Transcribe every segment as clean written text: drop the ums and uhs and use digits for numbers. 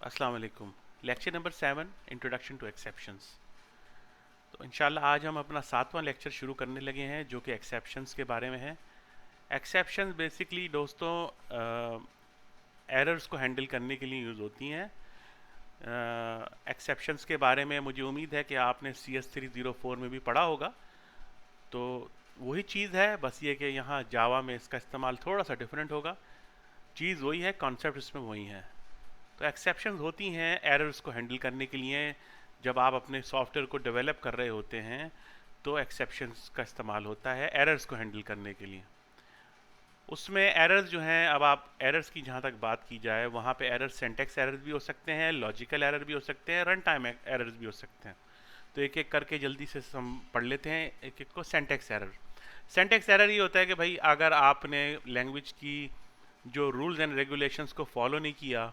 अस्सलाम वालेकुम। Lecture number 7, introduction to exceptions. तो इंशाल्लाह आज हम अपना 7वां लेक्चर शुरू करने लगे हैं जो कि एक्सेप्शंस के बारे में है। एक्सेप्शंस बेसिकली दोस्तों एरर्स को हैंडल करने के लिए यूज़ होती हैं। एक्सेप्शंस के बारे में मुझे उम्मीद है कि आपने CS304 में भी पढ़ा होगा। तो वही चीज़ है, बस ये कि यहाँ जावा में इसका इस्तेमाल थोड़ा सा डिफरेंट होगा। चीज़ वही है, कॉन्सेप्ट इसमें वही है। तो एक्सेप्शंस होती हैं एरर्स को हैंडल करने के लिए। जब आप अपने सॉफ्टवेयर को डेवलप कर रहे होते हैं तो एक्सेप्शंस का इस्तेमाल होता है एरर्स को हैंडल करने के लिए। उसमें एरर्स जो हैं, अब आप एरर्स की जहाँ तक बात की जाए, वहाँ पे एरर सिंटैक्स एरर्स भी हो सकते हैं, लॉजिकल एरर भी हो सकते हैं, रन टाइम एरर्स भी हो सकते हैं। तो एक एक करके जल्दी से हम पढ़ लेते हैं एक एक को। सिंटैक्स एरर, सिंटैक्स एरर ये होता है कि भाई अगर आपने लैंग्वेज की जो रूल्स एंड रेगुलेशंस को फॉलो नहीं किया,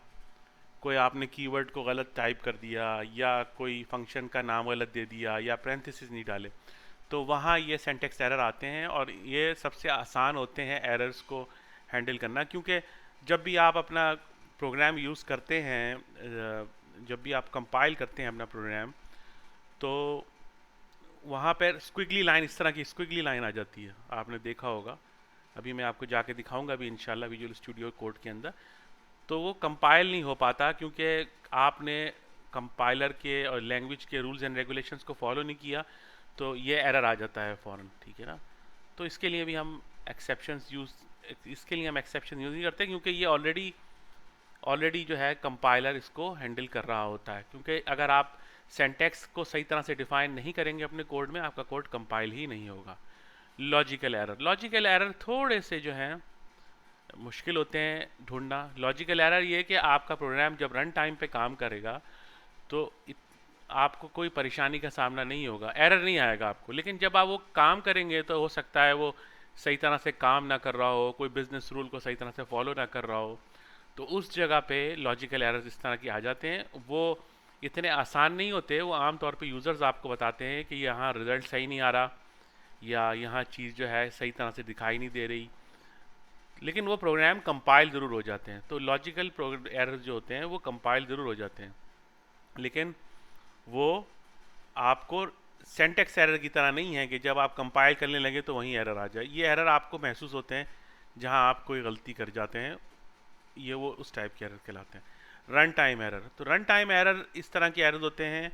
कोई आपने कीवर्ड को गलत टाइप कर दिया या कोई फंक्शन का नाम गलत दे दिया या पैरेंथेसिस नहीं डाले, तो वहाँ ये सिंटैक्स एरर आते हैं। और ये सबसे आसान होते हैं एरर्स को हैंडल करना, क्योंकि जब भी आप अपना प्रोग्राम यूज़ करते हैं, जब भी आप कंपाइल करते हैं अपना प्रोग्राम, तो वहाँ पर स्क्विगली लाइन, इस तरह की स्क्विगली लाइन आ जाती है, आपने देखा होगा। अभी मैं आपको जाके दिखाऊंगा अभी इंशाल्लाह विजुअल स्टूडियो कोड के अंदर। तो वो कंपाइल नहीं हो पाता क्योंकि आपने कंपाइलर के और लैंग्वेज के रूल्स एंड रेगुलेशंस को फॉलो नहीं किया, तो ये एरर आ जाता है फ़ौरन, ठीक है ना। तो इसके लिए भी हम इसके लिए हम एक्सेप्शन यूज़ नहीं करते, क्योंकि ये ऑलरेडी जो है कंपाइलर इसको हैंडल कर रहा होता है। क्योंकि अगर आप सिंटैक्स को सही तरह से डिफाइन नहीं करेंगे अपने कोड में, आपका कोड कंपाइल ही नहीं होगा। लॉजिकल एरर थोड़े से जो हैं मुश्किल होते हैं ढूंढना। लॉजिकल एरर ये है कि आपका प्रोग्राम जब रन टाइम पे काम करेगा तो आपको कोई परेशानी का सामना नहीं होगा, एरर नहीं आएगा आपको। लेकिन जब आप वो काम करेंगे तो हो सकता है वो सही तरह से काम ना कर रहा हो, कोई बिजनेस रूल को सही तरह से फॉलो ना कर रहा हो, तो उस जगह पे लॉजिकल एरर्स इस तरह की आ जाते हैं। वो इतने आसान नहीं होते, वो आमतौर पे यूज़र्स आपको बताते हैं कि यहाँ रिज़ल्ट सही नहीं आ रहा या यहाँ चीज़ जो है सही तरह से दिखाई नहीं दे रही, लेकिन वो प्रोग्राम कंपाइल ज़रूर हो जाते हैं। तो लॉजिकल एरर्स जो होते हैं वो कंपाइल ज़रूर हो जाते हैं, लेकिन वो आपको सिंटैक्स एरर की तरह नहीं है कि जब आप कंपाइल करने लगे तो वहीं एरर आ जाए। ये एरर आपको महसूस होते हैं जहां आप कोई गलती कर जाते हैं, ये वो उस टाइप के एरर कहलाते हैं। रन टाइम एरर, तो रन टाइम एरर इस तरह के एरर होते हैं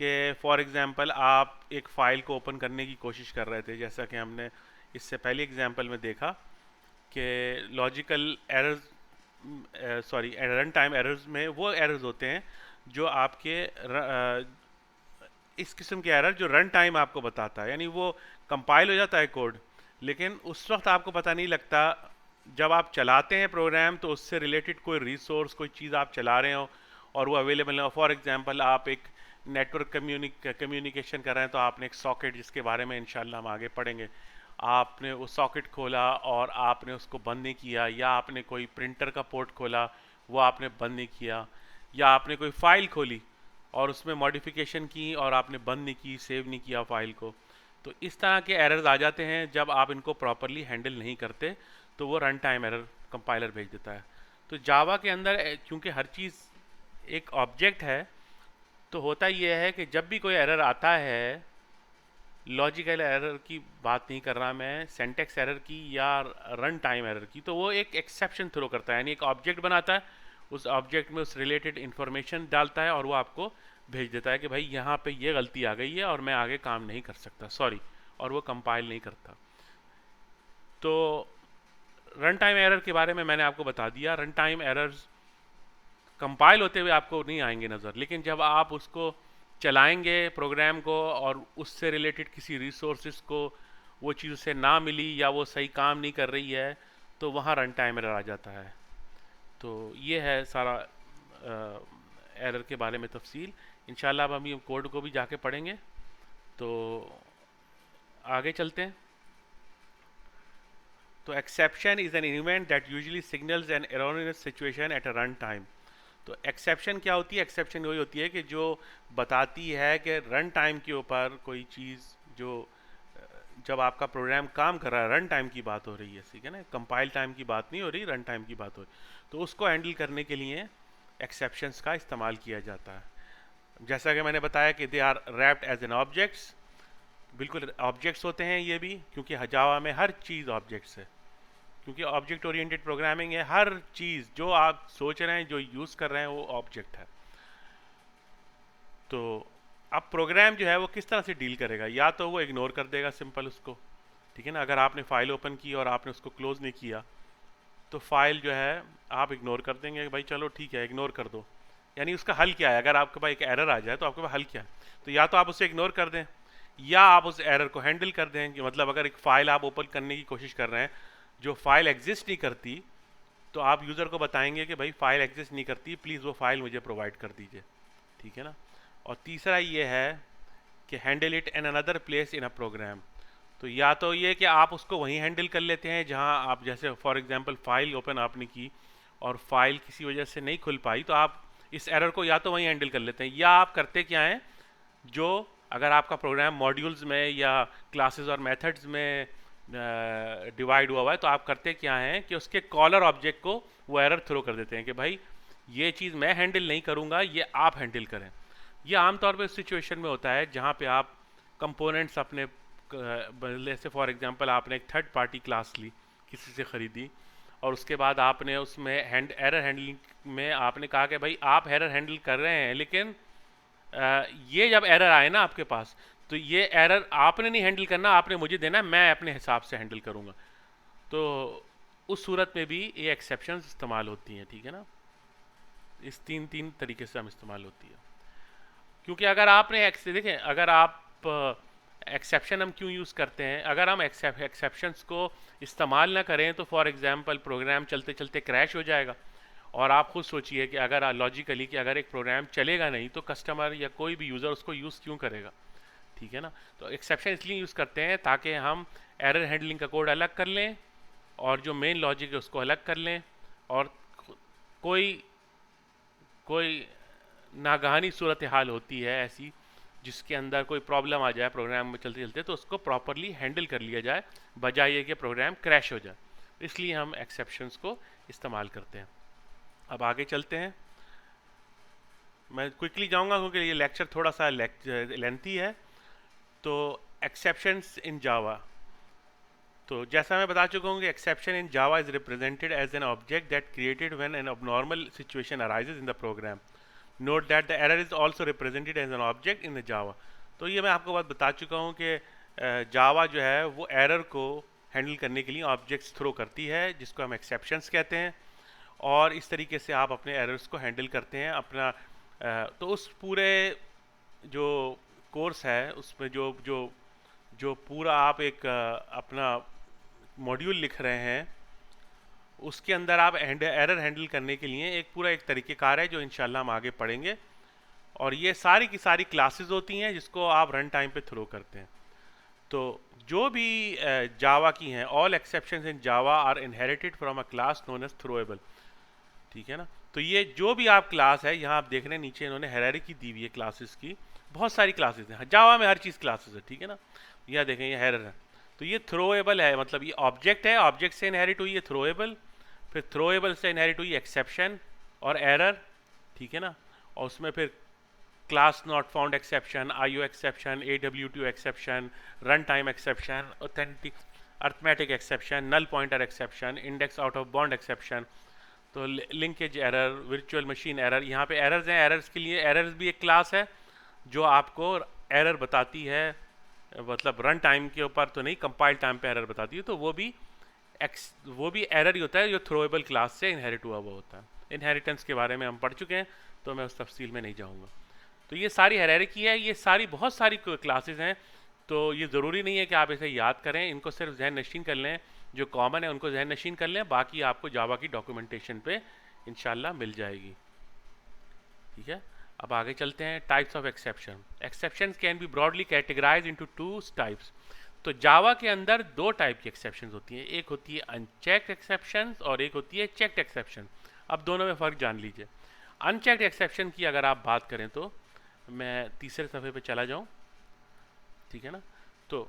कि फॉर एग्जांपल आप एक फ़ाइल को ओपन करने की कोशिश कर रहे थे, जैसा कि हमने इससे पहले एग्जांपल में देखा कि logical errors, sorry, run time errors में वो एरर्स होते हैं जो आपके इस किस्म के एरर जो रन टाइम आपको बताता है, यानी वो कंपाइल हो जाता है कोड, लेकिन उस वक्त आपको पता नहीं लगता। जब आप चलाते हैं प्रोग्राम तो उससे रिलेटेड कोई रिसोर्स, कोई चीज़ आप चला रहे हो और वो अवेलेबल है। फॉर एग्जांपल आप एक नेटवर्क कम्युनिकेशन कर रहे हैं, तो आपने एक सॉकेट, जिसके बारे में इंशाल्लाह हम आगे पढ़ेंगे, आपने वो सॉकेट खोला और आपने उसको बंद नहीं किया, या आपने कोई प्रिंटर का पोर्ट खोला, वो आपने बंद नहीं किया, या आपने कोई फ़ाइल खोली और उसमें मॉडिफिकेशन की और आपने बंद नहीं की, सेव नहीं किया फ़ाइल को। तो इस तरह के एरर्स आ जाते हैं जब आप इनको प्रॉपरली हैंडल नहीं करते, तो वो रन टाइम एरर कंपाइलर भेज देता है। तो जावा के अंदर क्योंकि हर चीज़ एक ऑब्जेक्ट है, तो होता यह है कि जब भी कोई एरर आता है, लॉजिकल एरर की बात नहीं कर रहा मैं, सिंटैक्स एरर की या रन टाइम एरर की, तो वो एक एक्सेप्शन थ्रो करता है, यानी एक ऑब्जेक्ट बनाता है, उस ऑब्जेक्ट में उस रिलेटेड इन्फॉर्मेशन डालता है और वो आपको भेज देता है कि भाई यहाँ पे ये गलती आ गई है और मैं आगे काम नहीं कर सकता, सॉरी, और वो कंपाइल नहीं करता। तो रन टाइम एरर के बारे में मैंने आपको बता दिया। रन टाइम एरर्स कंपाइल होते हुए आपको नहीं आएंगे नज़र, लेकिन जब आप उसको चलाएंगे प्रोग्राम को और उससे रिलेटेड किसी रिसोर्सेज को वो चीज़ उसे ना मिली या वो सही काम नहीं कर रही है, तो वहाँ रन टाइम एरर आ जाता है। तो ये है सारा एरर के बारे में तफसील। इंशाल्लाह अब हम ये कोड को भी जाके पढ़ेंगे। तो आगे चलते हैं। तो exception is an event that usually signals an erroneous situation at a run time. तो एक्सेप्शन क्या होती है? एक्सेप्शन वही होती है कि जो बताती है कि रन टाइम के ऊपर कोई चीज़ जो जब आपका प्रोग्राम काम कर रहा है, रन टाइम की बात हो रही है, ठीक है ना, कंपाइल टाइम की बात नहीं हो रही, रन टाइम की बात हो रही, तो उसको हैंडल करने के लिए एक्सेप्शंस का इस्तेमाल किया जाता है। जैसा कि मैंने बताया कि they are wrapped as an objects, बिल्कुल ऑब्जेक्ट्स होते हैं ये भी, क्योंकि जावा में हर चीज़ ऑब्जेक्ट्स है, क्योंकि ऑब्जेक्ट ओरिएंटेड प्रोग्रामिंग है। हर चीज़ जो आप सोच रहे हैं, जो यूज़ कर रहे हैं, वो ऑब्जेक्ट है। तो अब प्रोग्राम जो है वो किस तरह से डील करेगा, या तो वो इग्नोर कर देगा सिंपल उसको, ठीक है ना। अगर आपने फाइल ओपन की और आपने उसको क्लोज नहीं किया तो फाइल जो है आप इग्नोर कर देंगे कि भाई चलो ठीक है, इग्नोर कर दो। यानी उसका हल क्या है, अगर आपके पास एक एरर आ जाए तो आपके पास हल क्या है। तो या तो आप उसे इग्नोर कर दें, या आप उस एरर को हैंडल कर दें। कि मतलब अगर एक फ़ाइल आप ओपन करने की कोशिश कर रहे हैं, जो फाइल एग्जिस्ट नहीं करती, तो आप यूज़र को बताएंगे कि भाई फाइल एग्जिस्ट नहीं करती, प्लीज़ वो फाइल मुझे प्रोवाइड कर दीजिए, ठीक है ना। और तीसरा ये है कि handle it in another place in a program. तो या तो ये कि आप उसको वहीं हैंडल कर लेते हैं जहां आप, जैसे फॉर एग्जांपल फाइल ओपन आपने की और फाइल किसी वजह से नहीं खुल पाई, तो आप इस एरर को या तो वहीं हैंडल कर लेते हैं, या आप करते क्या हैं, जो अगर आपका प्रोग्राम मॉड्यूल्स में या क्लासेस और मेथड्स में डिवाइड हुआ है, तो आप करते क्या हैं कि उसके कॉलर ऑब्जेक्ट को वो एरर थ्रो कर देते हैं कि भाई ये चीज़ मैं हैंडल नहीं करूँगा, ये आप हैंडल करें। ये आमतौर पर उस सिचुएशन में होता है जहाँ पे आप कंपोनेंट्स अपने, जैसे फॉर एग्जांपल आपने एक थर्ड पार्टी क्लास ली, किसी से ख़रीदी, और उसके बाद आपने उसमें एरर हैंडलिंग में आपने कहा कि भाई आप एरर हैंडल कर रहे हैं, लेकिन ये जब एरर आए ना आपके पास, तो ये एरर आपने नहीं हैंडल करना, आपने मुझे देना, मैं अपने हिसाब से हैंडल करूँगा। तो उस सूरत में भी ये एक्सेप्शंस इस्तेमाल होती हैं, ठीक है ना। इस तीन तरीके से हम इस्तेमाल होती है। क्योंकि अगर आपने देखें, अगर आप एक्सेप्शन हम क्यों यूज़ करते हैं, अगर हम एक्सेप्शंस को इस्तेमाल ना करें तो फॉर एग्जांपल प्रोग्राम चलते चलते क्रैश हो जाएगा। और आप खुद सोचिए कि अगर लॉजिकली कि अगर एक प्रोग्राम चलेगा नहीं तो कस्टमर या कोई भी यूज़र उसको यूज़ क्यों करेगा, ठीक है ना। तो एक्सेप्शन इसलिए यूज़ करते हैं ताकि हम एरर हैंडलिंग का कोड अलग कर लें और जो मेन लॉजिक है उसको अलग कर लें, और कोई कोई नागहानी सूरत हाल होती है ऐसी जिसके अंदर कोई प्रॉब्लम आ जाए प्रोग्राम में चलते चलते, तो उसको प्रॉपरली हैंडल कर लिया जाए, बजाय ये कि प्रोग्राम क्रैश हो जाए। इसलिए हम एक्सेप्शंस को इस्तेमाल करते हैं। अब आगे चलते हैं, मैं क्विकली जाऊंगा क्योंकि ये लेक्चर थोड़ा सा लेंथी है। तो एक्सेप्शंस इन जावा, तो जैसा मैं बता चुका हूँ कि exception in Java is represented as an object that created when an abnormal situation arises in the program. Note that the error is also represented as an object in the Java. तो ये मैं आपको बात बता चुका हूँ कि जावा जो है वो एरर को हैंडल करने के लिए ऑब्जेक्ट्स थ्रो करती है, जिसको हम एक्सेप्शंस कहते हैं। और इस तरीके से आप अपने एरर्स को हैंडल करते हैं अपना। तो उस पूरे जो कोर्स है उसमें जो जो जो पूरा आप एक अपना मॉड्यूल लिख रहे हैं, उसके अंदर आप एरर हैंडल करने के लिए एक पूरा एक तरीक़ेकार है जो इंशाल्लाह हम आगे पढ़ेंगे। और ये सारी की सारी क्लासेस होती हैं जिसको आप रन टाइम पे थ्रो करते हैं। तो जो भी जावा की हैं, all exceptions in Java are inherited from a class known as throwable, ठीक है ना। तो ये जो भी आप क्लास है, यहाँ आप देख रहे हैं नीचे इन्होंने हायरार्की दी हुई है क्लासेस की, बहुत सारी क्लासेस हैं जावा में, हर चीज़ क्लासेस है, ठीक है ना। यह देखें ये एरर है, तो ये थ्रोएबल है, मतलब ये ऑब्जेक्ट है, ऑब्जेक्ट से इनहेरिट हुई है थ्रोएबल, फिर थ्रोएबल से इनहेरिट हुई एक्सेप्शन और एरर, ठीक है ना। और उसमें फिर class not found exception, IO exception, AWT exception, run time exception, authentic arithmetic exception, null pointer exception, index out of bound exception, तो linkage error, virtual machine error. यहाँ पे एरर्स हैं, एरर्स के लिए एरर्स भी एक क्लास है जो आपको एरर बताती है, मतलब रन टाइम के ऊपर तो नहीं, कंपाइल टाइम पे एरर बताती है। तो वो भी एरर ही होता है जो थ्रोएबल क्लास से इनहेरिट हुआ वो होता है। इनहेरिटेंस के बारे में हम पढ़ चुके हैं, तो मैं उस तफसील में नहीं जाऊँगा। तो ये सारी हायरार्की है, ये सारी बहुत सारी क्लासेस हैं। तो ये ज़रूरी नहीं है कि आप इसे याद करें, इनको सिर्फ जहन नशीन कर लें, जो कॉमन है उनको जहन नशीन कर लें, बाकी आपको जावा की डॉक्यूमेंटेशन पे इंशाल्लाह मिल जाएगी, ठीक है। अब आगे चलते हैं, types of exception. Exception can be broadly categorise into 2 types. तो जावा के अंदर 2 टाइप की एक्सेप्शन होती हैं, एक होती है अनचेक्ड एक्सेप्शन और एक होती है चेक्ड एक्सेप्शन। अब दोनों में फ़र्क जान लीजिए। अनचेक्ड एक्सेप्शन की अगर आप बात करें तो मैं तीसरे सफ़े पे चला जाऊं, ठीक है ना। तो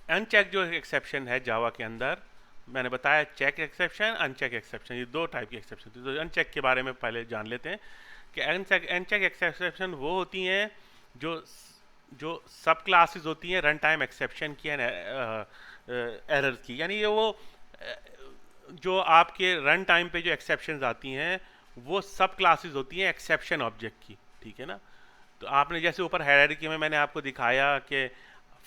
अनचेक जो एक्सेप्शन है जावा के अंदर, मैंने बताया चेक एक्सेप्शन, अनचेक एक्सेप्शन, ये दो टाइप की एक्सेप्शन होती है। तो अनचेक के बारे में पहले जान लेते हैं कि अनचेक एक्सेप्शन वो होती हैं जो जो सब क्लासेस होती हैं रन टाइम एक्सेप्शन की एरर की, यानी ये वो जो आपके रन टाइम पे जो एक्सेप्शंस आती हैं वो सब क्लासेस होती हैं एक्सेप्शन ऑब्जेक्ट की, ठीक है ना। तो आपने जैसे ऊपर हायरार्की में मैंने आपको दिखाया कि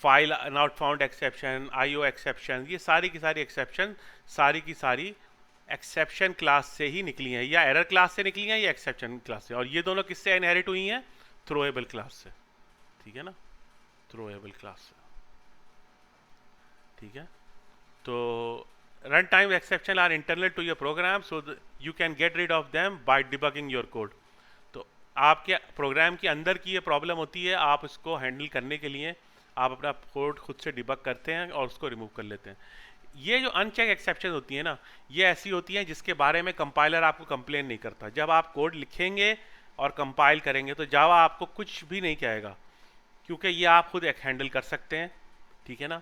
file not found exception, IO exception, ये सारी की सारी एक्सेप्शन सारी की सारी एक्सेप्शन क्लास से ही निकली हैं, या एरर क्लास से निकली हैं या एक्सेप्शन क्लास से, और ये दोनों किससे इनहेरिट हुई हैं? थ्रोएबल क्लास से, ठीक है ना, थ्रोएबल क्लास से, ठीक है। तो run time exception are internal to your program, so you can get rid of them by debugging your code. तो आपके प्रोग्राम के अंदर की ये प्रॉब्लम होती है, आप इसको हैंडल करने के लिए आप अपना कोड खुद से डिबग करते हैं और उसको रिमूव कर लेते हैं। ये जो अनचेक एक्सेप्शन होती है ना, ये ऐसी होती हैं जिसके बारे में कंपाइलर आपको कंप्लेन नहीं करता। जब आप कोड लिखेंगे और कंपाइल करेंगे तो जावा आपको कुछ भी नहीं कहेगा, क्योंकि ये आप खुद एक हैंडल कर सकते हैं, ठीक है ना।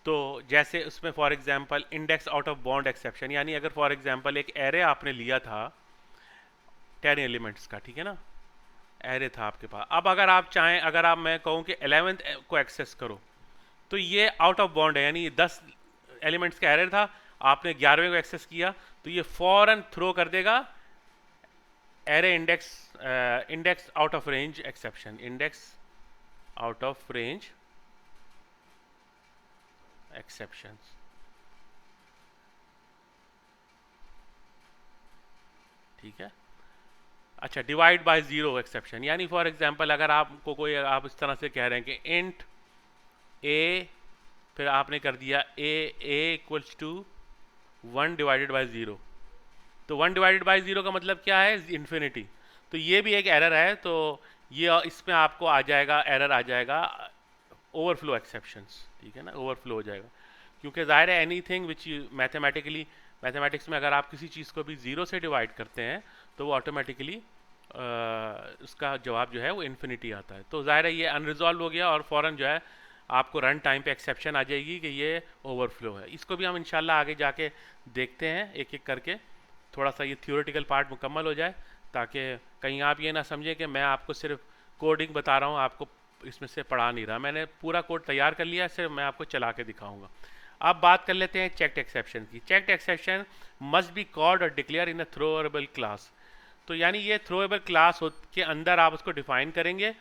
तो जैसे उसमें for example index out of bound exception, यानी अगर फॉर एग्जांपल एक एरे आपने लिया था 10 एलिमेंट्स का, ठीक है ना, एरे था आपके पास। अब अगर आप चाहें, अगर आप मैं कहूँ कि 11th को एक्सेस करो, तो ये आउट ऑफ बाउंड है, यानी 10 एलिमेंट्स का एरे था, आपने 11वें को एक्सेस किया तो ये फौरन थ्रो कर देगा array index out of range exception, index out of range exceptions, ठीक है। अच्छा, डिवाइड बाय जीरो एक्सेप्शन, यानी फॉर एग्जांपल अगर आपको कोई, आप इस तरह से कह रहे हैं कि इंट ए, फिर आपने कर दिया a equals to 1 divided by zero, तो 1 डिवाइडेड बाय ज़ीरो का मतलब क्या है? इन्फिनिटी। तो ये भी एक एरर है, तो ये इसमें आपको आ जाएगा, एरर आ जाएगा ओवरफ्लो एक्सेप्शंस, ठीक है ना, ओवरफ्लो हो जाएगा। क्योंकि ज़ाहिर है एनीथिंग विच मैथमेटिक्स में अगर आप किसी चीज़ को भी ज़ीरो से डिवाइड करते हैं तो वो ऑटोमेटिकली उसका जवाब जो है वो इन्फिनिटी आता है। तो ज़ाहिर है ये अनरिजॉल्व हो गया और फ़ौरन जो है आपको रन टाइम पे एक्सेप्शन आ जाएगी कि ये ओवरफ्लो है। इसको भी हम इंशाल्लाह आगे जाके देखते हैं एक एक करके, थोड़ा सा ये थियोरेटिकल पार्ट मुकम्मल हो जाए, ताकि कहीं आप ये ना समझें कि मैं आपको सिर्फ कोडिंग बता रहा हूँ, आपको इसमें से पढ़ा नहीं रहा। मैंने पूरा कोड तैयार कर लिया, सिर्फ मैं आपको चला के दिखाऊंगा। अब बात कर लेते हैं चेक्ड एक्सेप्शन की। Checked exception must be called और declare in a throwable class. तो यानी ये थ्रोएबल क्लास के अंदर आप उसको डिफाइन करेंगे,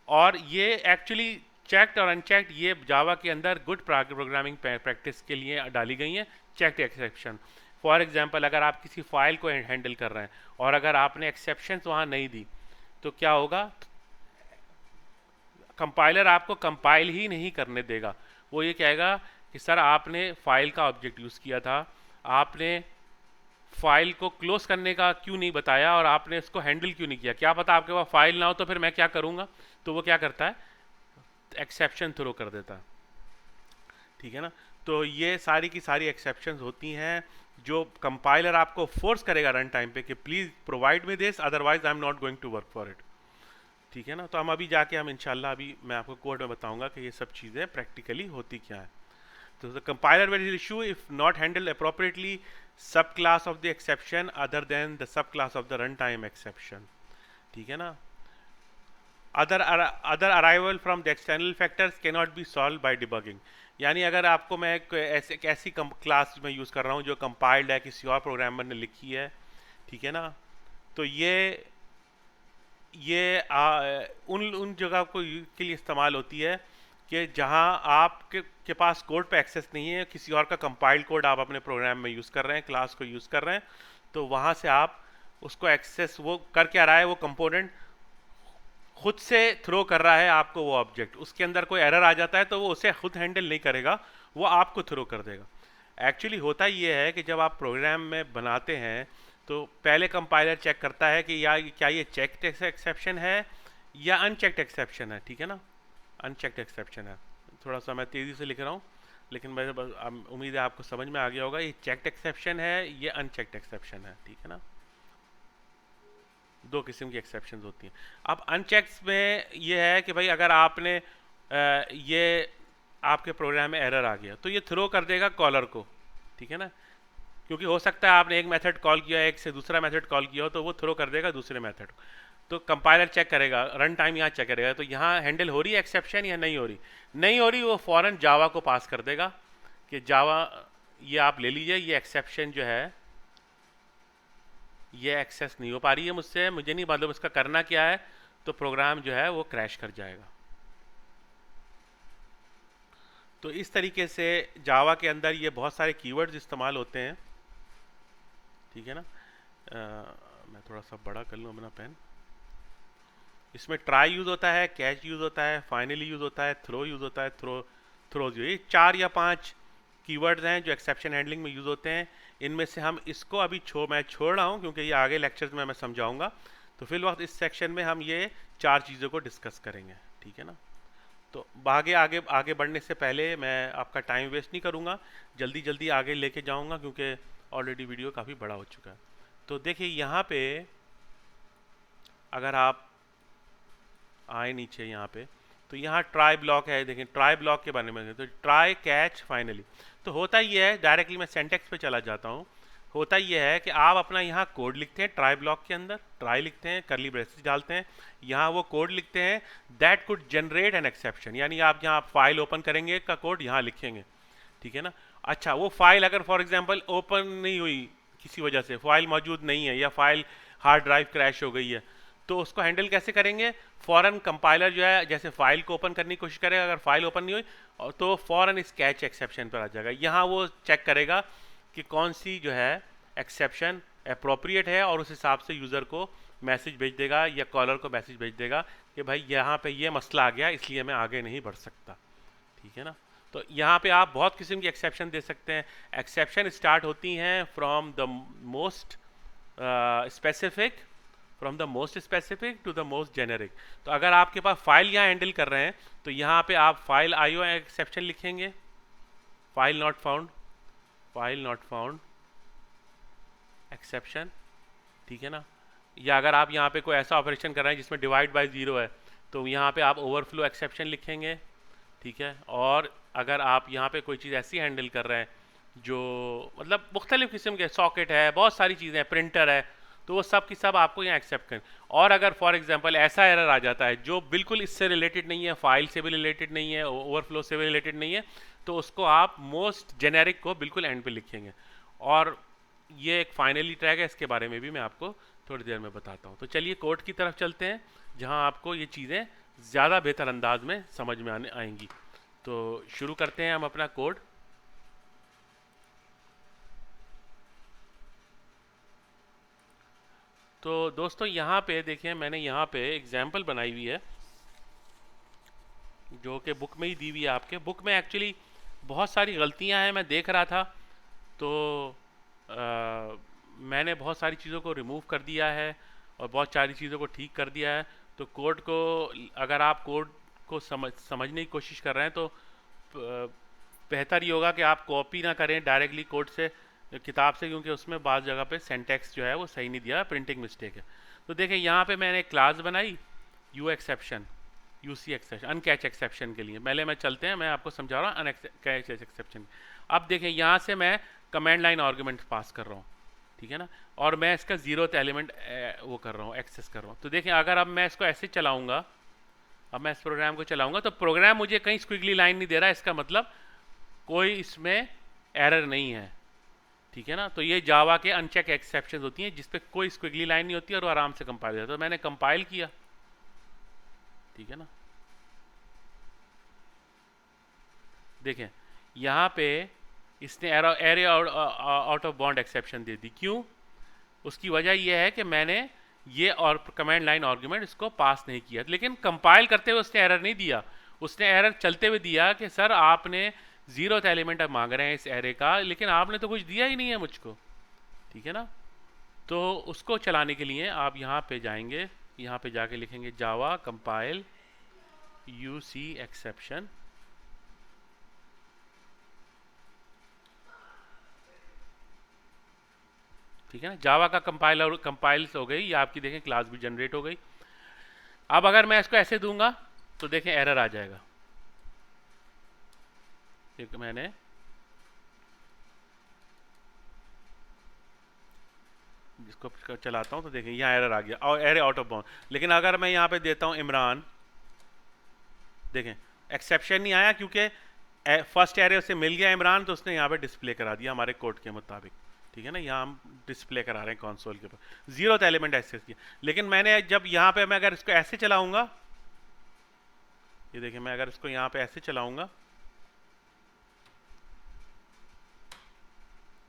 और ये एक्चुअली चेक्ड और अनचेक्ड ये जावा के अंदर गुड प्रोग्रामिंग प्रैक्टिस के लिए डाली गई हैं चेक्ड एक्सेप्शन। फॉर एग्जांपल अगर आप किसी फाइल को हैंडल कर रहे हैं और अगर आपने एक्सेप्शंस वहाँ नहीं दी तो क्या होगा? कंपाइलर आपको कंपाइल ही नहीं करने देगा। वो ये कहेगा कि सर आपने फाइल का ऑब्जेक्ट यूज़ किया था, आपने फाइल को क्लोज करने का क्यों नहीं बताया और आपने इसको हैंडल क्यों नहीं किया? क्या पता आपके पास फाइल ना हो तो फिर मैं क्या करूँगा? तो वो क्या करता है? एक्सेप्शन थ्रो कर देता है, ठीक है ना। तो ये सारी की सारी एक्सेप्शंस होती हैं जो कंपाइलर आपको फोर्स करेगा रन टाइम पे कि please provide me this, otherwise I am not going to work for it, ठीक है ना। तो हम अभी जाके हम इंशाल्लाह अभी मैं आपको कोड में बताऊंगा कि ये सब चीज़ें प्रैक्टिकली होती क्या है। तो the compiler will issue if not handle appropriately subclass of the exception other than the subclass of the run time exception, ठीक है ना। Other arrival from the external factors can not be solve by debugging. यानी अगर आपको मैं एक ऐसी class में यूज़ कर रहा हूँ जो कंपाइल्ड है, किसी और प्रोग्रामर ने लिखी है, ठीक है ना, तो ये उन जगह को के लिए इस्तेमाल होती है कि जहां आपके पास कोड पे एक्सेस नहीं है, किसी और का कंपाइल्ड कोड आप अपने प्रोग्राम में यूज़ कर रहे हैं, क्लास को यूज़ कर रहे हैं, तो वहां से आप उसको एक्सेस वो कर क्या रहा है, वो कंपोनेंट खुद से थ्रो कर रहा है आपको वो ऑब्जेक्ट, उसके अंदर कोई एरर आ जाता है तो वो उसे खुद हैंडल नहीं करेगा, वो आपको थ्रो कर देगा। एक्चुअली होता ये है कि जब आप प्रोग्राम में बनाते हैं तो पहले कंपाइलर चेक करता है कि क्या ये चेक्ड एक्सेप्शन है या अनचेक्ड एक्सेप्शन है, ठीक है ना, अनचेक्ड एक्सेप्शन है। थोड़ा सा मैं तेज़ी से लिख रहा हूँ लेकिन मैं उम्मीद है आपको समझ में आ गया होगा, ये चेक्ड एक्सेप्शन है, ये अनचेक्ड एक्सेप्शन है, ठीक है ना। दो किस्म की एक्सेप्शंस होती हैं। अब अनचेक्स में ये है कि भाई अगर आपने ये आपके प्रोग्राम में एरर आ गया तो ये थ्रो कर देगा कॉलर को, ठीक है ना, क्योंकि हो सकता है आपने एक मेथड कॉल किया, एक से दूसरा मेथड कॉल किया हो, तो वो थ्रो कर देगा दूसरे मेथड। तो कंपाइलर चेक करेगा, रन टाइम यहाँ चेक करेगा, तो यहाँ हैंडल हो रही है एक्सेप्शन या नहीं हो रही, नहीं हो रही, वो फौरन जावा को पास कर देगा कि जावा ये आप ले लीजिए, ये एक्सेप्शन जो है ये एक्सेस नहीं हो पा रही है मुझसे, मुझे नहीं मालूम इसका करना क्या है, तो प्रोग्राम जो है वो क्रैश कर जाएगा। तो इस तरीके से जावा के अंदर ये बहुत सारे कीवर्ड्स इस्तेमाल होते हैं, ठीक है ना। मैं थोड़ा सा बड़ा कर लूँ अपना पेन। इसमें ट्राई यूज़ होता है, कैच यूज़ होता है, फाइनली यूज़ होता है, थ्रो यूज़ होता है, थ्रोज, ये 4 या 5 कीवर्ड्स हैं जो एक्सेप्शन हैंडलिंग में यूज़ होते हैं। इनमें से हम इसको अभी मैं छोड़ रहा हूँ क्योंकि ये आगे लेक्चर्स में मैं समझाऊंगा। तो फिर वक्त इस सेक्शन में हम ये 4 चीज़ों को डिस्कस करेंगे, ठीक है ना। तो आगे आगे आगे बढ़ने से पहले मैं आपका टाइम वेस्ट नहीं करूँगा, जल्दी जल्दी आगे लेके जाऊँगा क्योंकि ऑलरेडी वीडियो काफ़ी बड़ा हो चुका है। तो देखिए यहाँ पे अगर आप आए नीचे यहाँ पे, तो यहाँ ट्राई ब्लॉक है, देखें ट्राई ब्लॉक के बारे में, तो ट्राई कैच फाइनली। तो होता ये है, डायरेक्टली मैं सेंटेक्स पे चला जाता हूँ। होता ये है कि आप अपना यहाँ कोड लिखते हैं ट्राई ब्लॉक के अंदर, ट्राई लिखते हैं, करली ब्रेसेस डालते हैं, यहाँ वो कोड लिखते हैं that could generate an exception, यानी आप जहाँ फाइल ओपन करेंगे का कोड यहाँ लिखेंगे, ठीक है ना। अच्छा, वो फाइल अगर फॉर एग्जांपल ओपन नहीं हुई, किसी वजह से फाइल मौजूद नहीं है या फाइल हार्ड ड्राइव क्रैश हो गई है, तो उसको हैंडल कैसे करेंगे। फॉरन कंपाइलर जो है जैसे फाइल को ओपन करने की कोशिश करेगा, अगर फाइल ओपन नहीं हुई तो फॉरन इस कैच एक्सेप्शन पर आ जाएगा। यहाँ वो चेक करेगा कि कौन सी जो है एक्सेप्शन अप्रोप्रिएट है और उस हिसाब से यूज़र को मैसेज भेज देगा या कॉलर को मैसेज भेज देगा कि भाई यहाँ पे ये मसला आ गया, इसलिए मैं आगे नहीं बढ़ सकता, ठीक है ना। तो यहाँ पे आप बहुत किस्म की एक्सेप्शन दे सकते हैं। एक्सेप्शन स्टार्ट होती हैं from the most specific, from the most specific to the most generic. तो अगर आपके पास फाइल यहाँ हैंडल कर रहे हैं तो यहाँ पे आप फाइल IO एक्सेप्शन लिखेंगे, file not found, file not found exception, ठीक है ना। या अगर आप यहाँ पे कोई ऐसा ऑपरेशन कर रहे हैं जिसमें डिवाइड बाय 0 है, तो यहाँ पे आप ओवरफ्लो एक्सेप्शन लिखेंगे, ठीक है। और अगर आप यहाँ पे कोई चीज़ ऐसी हैंडल कर रहे हैं जो मतलब मुख्तलिफ किस्म के, सॉकेट है, बहुत सारी चीज़ें हैं, प्रिंटर है, तो वो सब की सब आपको यहाँ एक्सेप्ट करें। और अगर फॉर एग्जांपल ऐसा एरर आ जाता है जो बिल्कुल इससे रिलेटेड नहीं है, फाइल से भी रिलेटेड नहीं है, ओवरफ्लो से भी रिलेटेड नहीं है, तो उसको आप मोस्ट जेनेरिक को बिल्कुल एंड पे लिखेंगे। और ये एक फाइनली ट्रैक है, इसके बारे में भी मैं आपको थोड़ी देर में बताता हूँ। तो चलिए कोड की तरफ चलते हैं जहाँ आपको ये चीज़ें ज़्यादा बेहतर अंदाज में समझ में आने आएंगी। तो शुरू करते हैं हम अपना कोड। तो दोस्तों यहाँ पे देखिए, मैंने यहाँ पे एग्जाम्पल बनाई हुई है जो कि बुक में ही दी हुई है। आपके बुक में एक्चुअली बहुत सारी गलतियाँ हैं, मैं देख रहा था, तो मैंने बहुत सारी चीज़ों को रिमूव कर दिया है और बहुत सारी चीज़ों को ठीक कर दिया है। तो कोड को, अगर आप कोड को समझने की कोशिश कर रहे हैं तो बेहतर ये होगा कि आप कॉपी ना करें डायरेक्टली कोड से, किताब से, क्योंकि उसमें बाद जगह पे सिंटैक्स जो है वो सही नहीं दिया, प्रिंटिंग मिस्टेक है। तो देखिए यहाँ पे मैंने एक क्लास बनाई U exception, UC exception, uncaught exception के लिए। पहले मैं चलते हैं, मैं आपको समझा रहा हूँ अनकैच एक्सेप्शन। अब देखें यहाँ से मैं कमांड लाइन आर्गूमेंट पास कर रहा हूँ, ठीक है ना, और मैं इसका 0th एलिमेंट वो कर रहा हूँ, एक्सेस कर रहा हूँ। तो देखें अगर अब मैं इसको ऐसे चलाऊँगा, अब मैं इस प्रोग्राम को चलाऊँगा तो प्रोग्राम मुझे कहीं स्क्विगली लाइन नहीं दे रहा है, इसका मतलब कोई इसमें एरर नहीं है, ठीक है ना। तो ये जावा के अनचेक एक्सेप्शन होती हैं जिसपे कोई स्क्विगली लाइन नहीं होती और वो आराम से कंपाइल हो जाता है। तो मैंने कंपाइल किया, ठीक है ना। देखें यहाँ पे इसने array out of bound exception दे दी। क्यों? उसकी वजह यह है कि मैंने ये और कमांड लाइन आर्गुमेंट इसको पास नहीं किया, लेकिन कंपाइल करते हुए उसने एरर नहीं दिया। उसने एरर चलते हुए दिया कि सर आपने 0th एलिमेंट अब मांग रहे हैं इस एरे का, लेकिन आपने तो कुछ दिया ही नहीं है मुझको, ठीक है ना। तो उसको चलाने के लिए आप यहाँ पे जाएंगे, यहाँ पे जाके लिखेंगे जावा कंपाइल यूसी एक्सेप्शन, ठीक है ना। जावा का कंपाइल्स हो गई, ये आपकी देखें क्लास भी जनरेट हो गई। अब अगर मैं इसको ऐसे दूंगा तो देखें एरर आ जाएगा। एक मैंने जिसको चलाता हूँ तो देखें यहाँ एरर आ गया और एरे आउट ऑफ बाउंड। लेकिन अगर मैं यहाँ पे देता हूँ इमरान, देखें एक्सेप्शन नहीं आया क्योंकि फर्स्ट एरे उसे मिल गया इमरान, तो उसने यहाँ पे डिस्प्ले करा दिया हमारे कोड के मुताबिक। ठीक है ना, यहाँ हम डिस्प्ले करा रहे हैं कंसोल के ऊपर, 0th एलिमेंट एक्सेस किया। लेकिन मैंने जब यहाँ पे मैं अगर इसको ऐसे चलाऊंगा, ये देखिए मैं अगर इसको यहाँ पे ऐसे चलाऊंगा,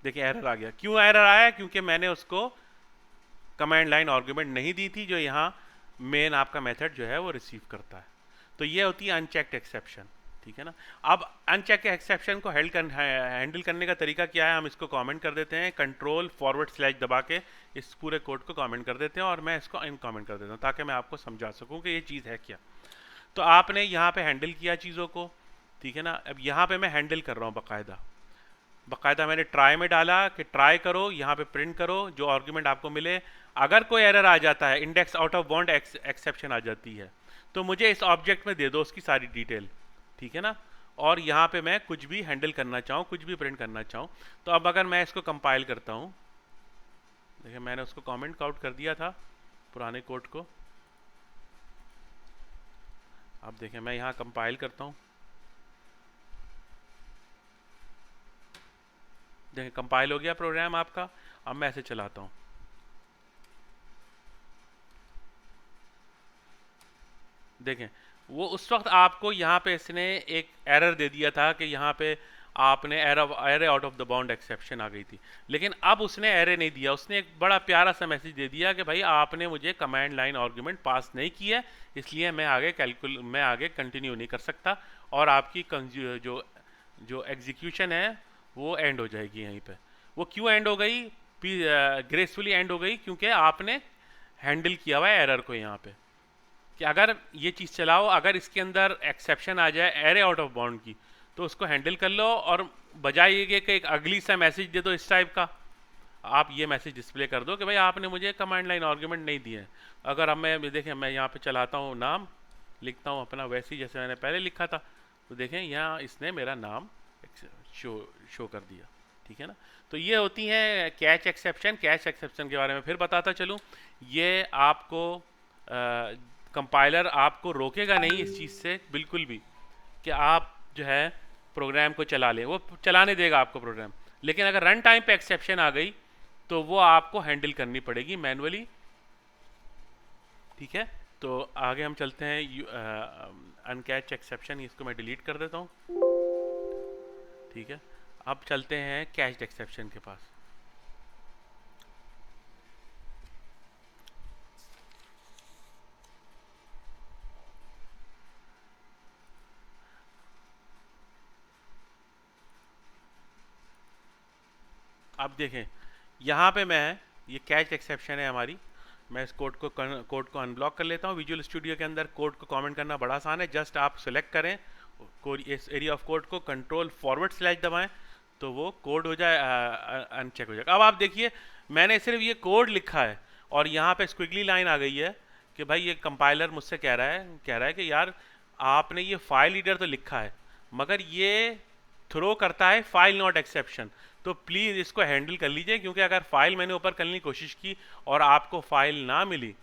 देखिए एरर आ गया। क्यों एरर आया? क्योंकि मैंने उसको कमांड लाइन आर्गुमेंट नहीं दी थी जो यहाँ मेन आपका मेथड जो है वो रिसीव करता है। तो ये होती है अनचेक्ड एक्सेप्शन। ठीक है ना। अब अनचेक एक्सेप्शन को हैंडल करने का तरीका क्या है, हम इसको कमेंट कर देते हैं, कंट्रोल// दबा के इस पूरे कोड को कमेंट कर देते हैं और मैं इसको अनकमेंट कर देता हूँ ताकि मैं आपको समझा सकूँ कि ये चीज़ है क्या। तो आपने यहाँ पे हैंडल किया चीज़ों को, ठीक है ना। अब यहाँ पे मैं हैंडल कर रहा हूँ बाकायदा मैंने ट्राई में डाला कि ट्राई करो, यहाँ पे प्रिंट करो जो आर्ग्यूमेंट आपको मिले। अगर कोई एरर आ जाता है, index out of bound exception आ जाती है, तो मुझे इस ऑब्जेक्ट में दे दो उसकी सारी डिटेल। ठीक है ना। और यहाँ पे मैं कुछ भी हैंडल करना चाहूँ, कुछ भी प्रिंट करना चाहूँ। तो अब अगर मैं इसको कंपाइल करता हूँ, देखिए मैंने उसको कमेंट आउट कर दिया था पुराने कोड को। अब देखें मैं यहाँ कंपाइल करता हूँ, देखें कंपाइल हो गया प्रोग्राम आपका। अब मैं ऐसे चलाता हूँ, देखें वो उस वक्त आपको यहाँ पे इसने एक एरर दे दिया था कि यहाँ पे आपने array out of the bound exception आ गई थी। लेकिन अब उसने एरे नहीं दिया, उसने एक बड़ा प्यारा सा मैसेज दे दिया कि भाई आपने मुझे कमांड लाइन आर्गुमेंट पास नहीं किया, इसलिए मैं आगे कंटिन्यू नहीं कर सकता और आपकी जो जो एग्जीक्यूशन है वो एंड हो जाएगी यहीं पे। वो क्यों एंड हो गई? ग्रेसफुली एंड हो गई क्योंकि आपने हैंडल किया हुआ है एरर को यहाँ पे कि अगर ये चीज़ चलाओ, अगर इसके अंदर एक्सेप्शन आ जाए एरे आउट ऑफ बाउंड की, तो उसको हैंडल कर लो और बजाय ये कि एक अगली सा मैसेज दे दो इस टाइप का, आप ये मैसेज डिस्प्ले कर दो कि भाई आपने मुझे कमांड लाइन आर्गुमेंट नहीं दिए। अगर अब मैं देखें मैं यहाँ पे चलाता हूँ, नाम लिखता हूँ अपना वैसे ही जैसे मैंने पहले लिखा था, तो देखें यहाँ इसने मेरा नाम शो कर दिया। ठीक है ना। तो ये होती हैं कैच एक्सेप्शन। कैच एक्सेप्शन के बारे में फिर बताता चलूँ, ये आपको कंपाइलर आपको रोकेगा नहीं इस चीज़ से बिल्कुल भी कि आप जो है प्रोग्राम को चला लें, वो चलाने देगा आपको प्रोग्राम। लेकिन अगर रन टाइम पे एक्सेप्शन आ गई तो वो आपको हैंडल करनी पड़ेगी मैनुअली। ठीक है। तो आगे हम चलते हैं अनकैच एक्सेप्शन, इसको मैं डिलीट कर देता हूँ। ठीक है। अब चलते हैं कैच्ड एक्सेप्शन के पास। अब देखें यहाँ पे मैं, ये कैच एक्सेप्शन है हमारी, मैं इस कोड को अनब्लॉक कर लेता हूँ। विजुअल स्टूडियो के अंदर कोड को कमेंट करना बड़ा आसान है, जस्ट आप सेलेक्ट करें इस एरिया ऑफ कोड को, कंट्रोल// दबाएं तो वो कोड हो जाए, अनचेक हो जाएगा। अब आप देखिए मैंने सिर्फ ये कोड लिखा है और यहाँ पे स्क्विगली लाइन आ गई है कि भाई ये कंपाइलर मुझसे कह रहा है कि यार आपने ये फाइल रीडर तो लिखा है मगर ये थ्रो करता है फाइल नॉट एक्सेप्शन, तो प्लीज़ इसको हैंडल कर लीजिए क्योंकि अगर फाइल मैंने ऊपर करने की कोशिश की और आपको फाइल ना मिली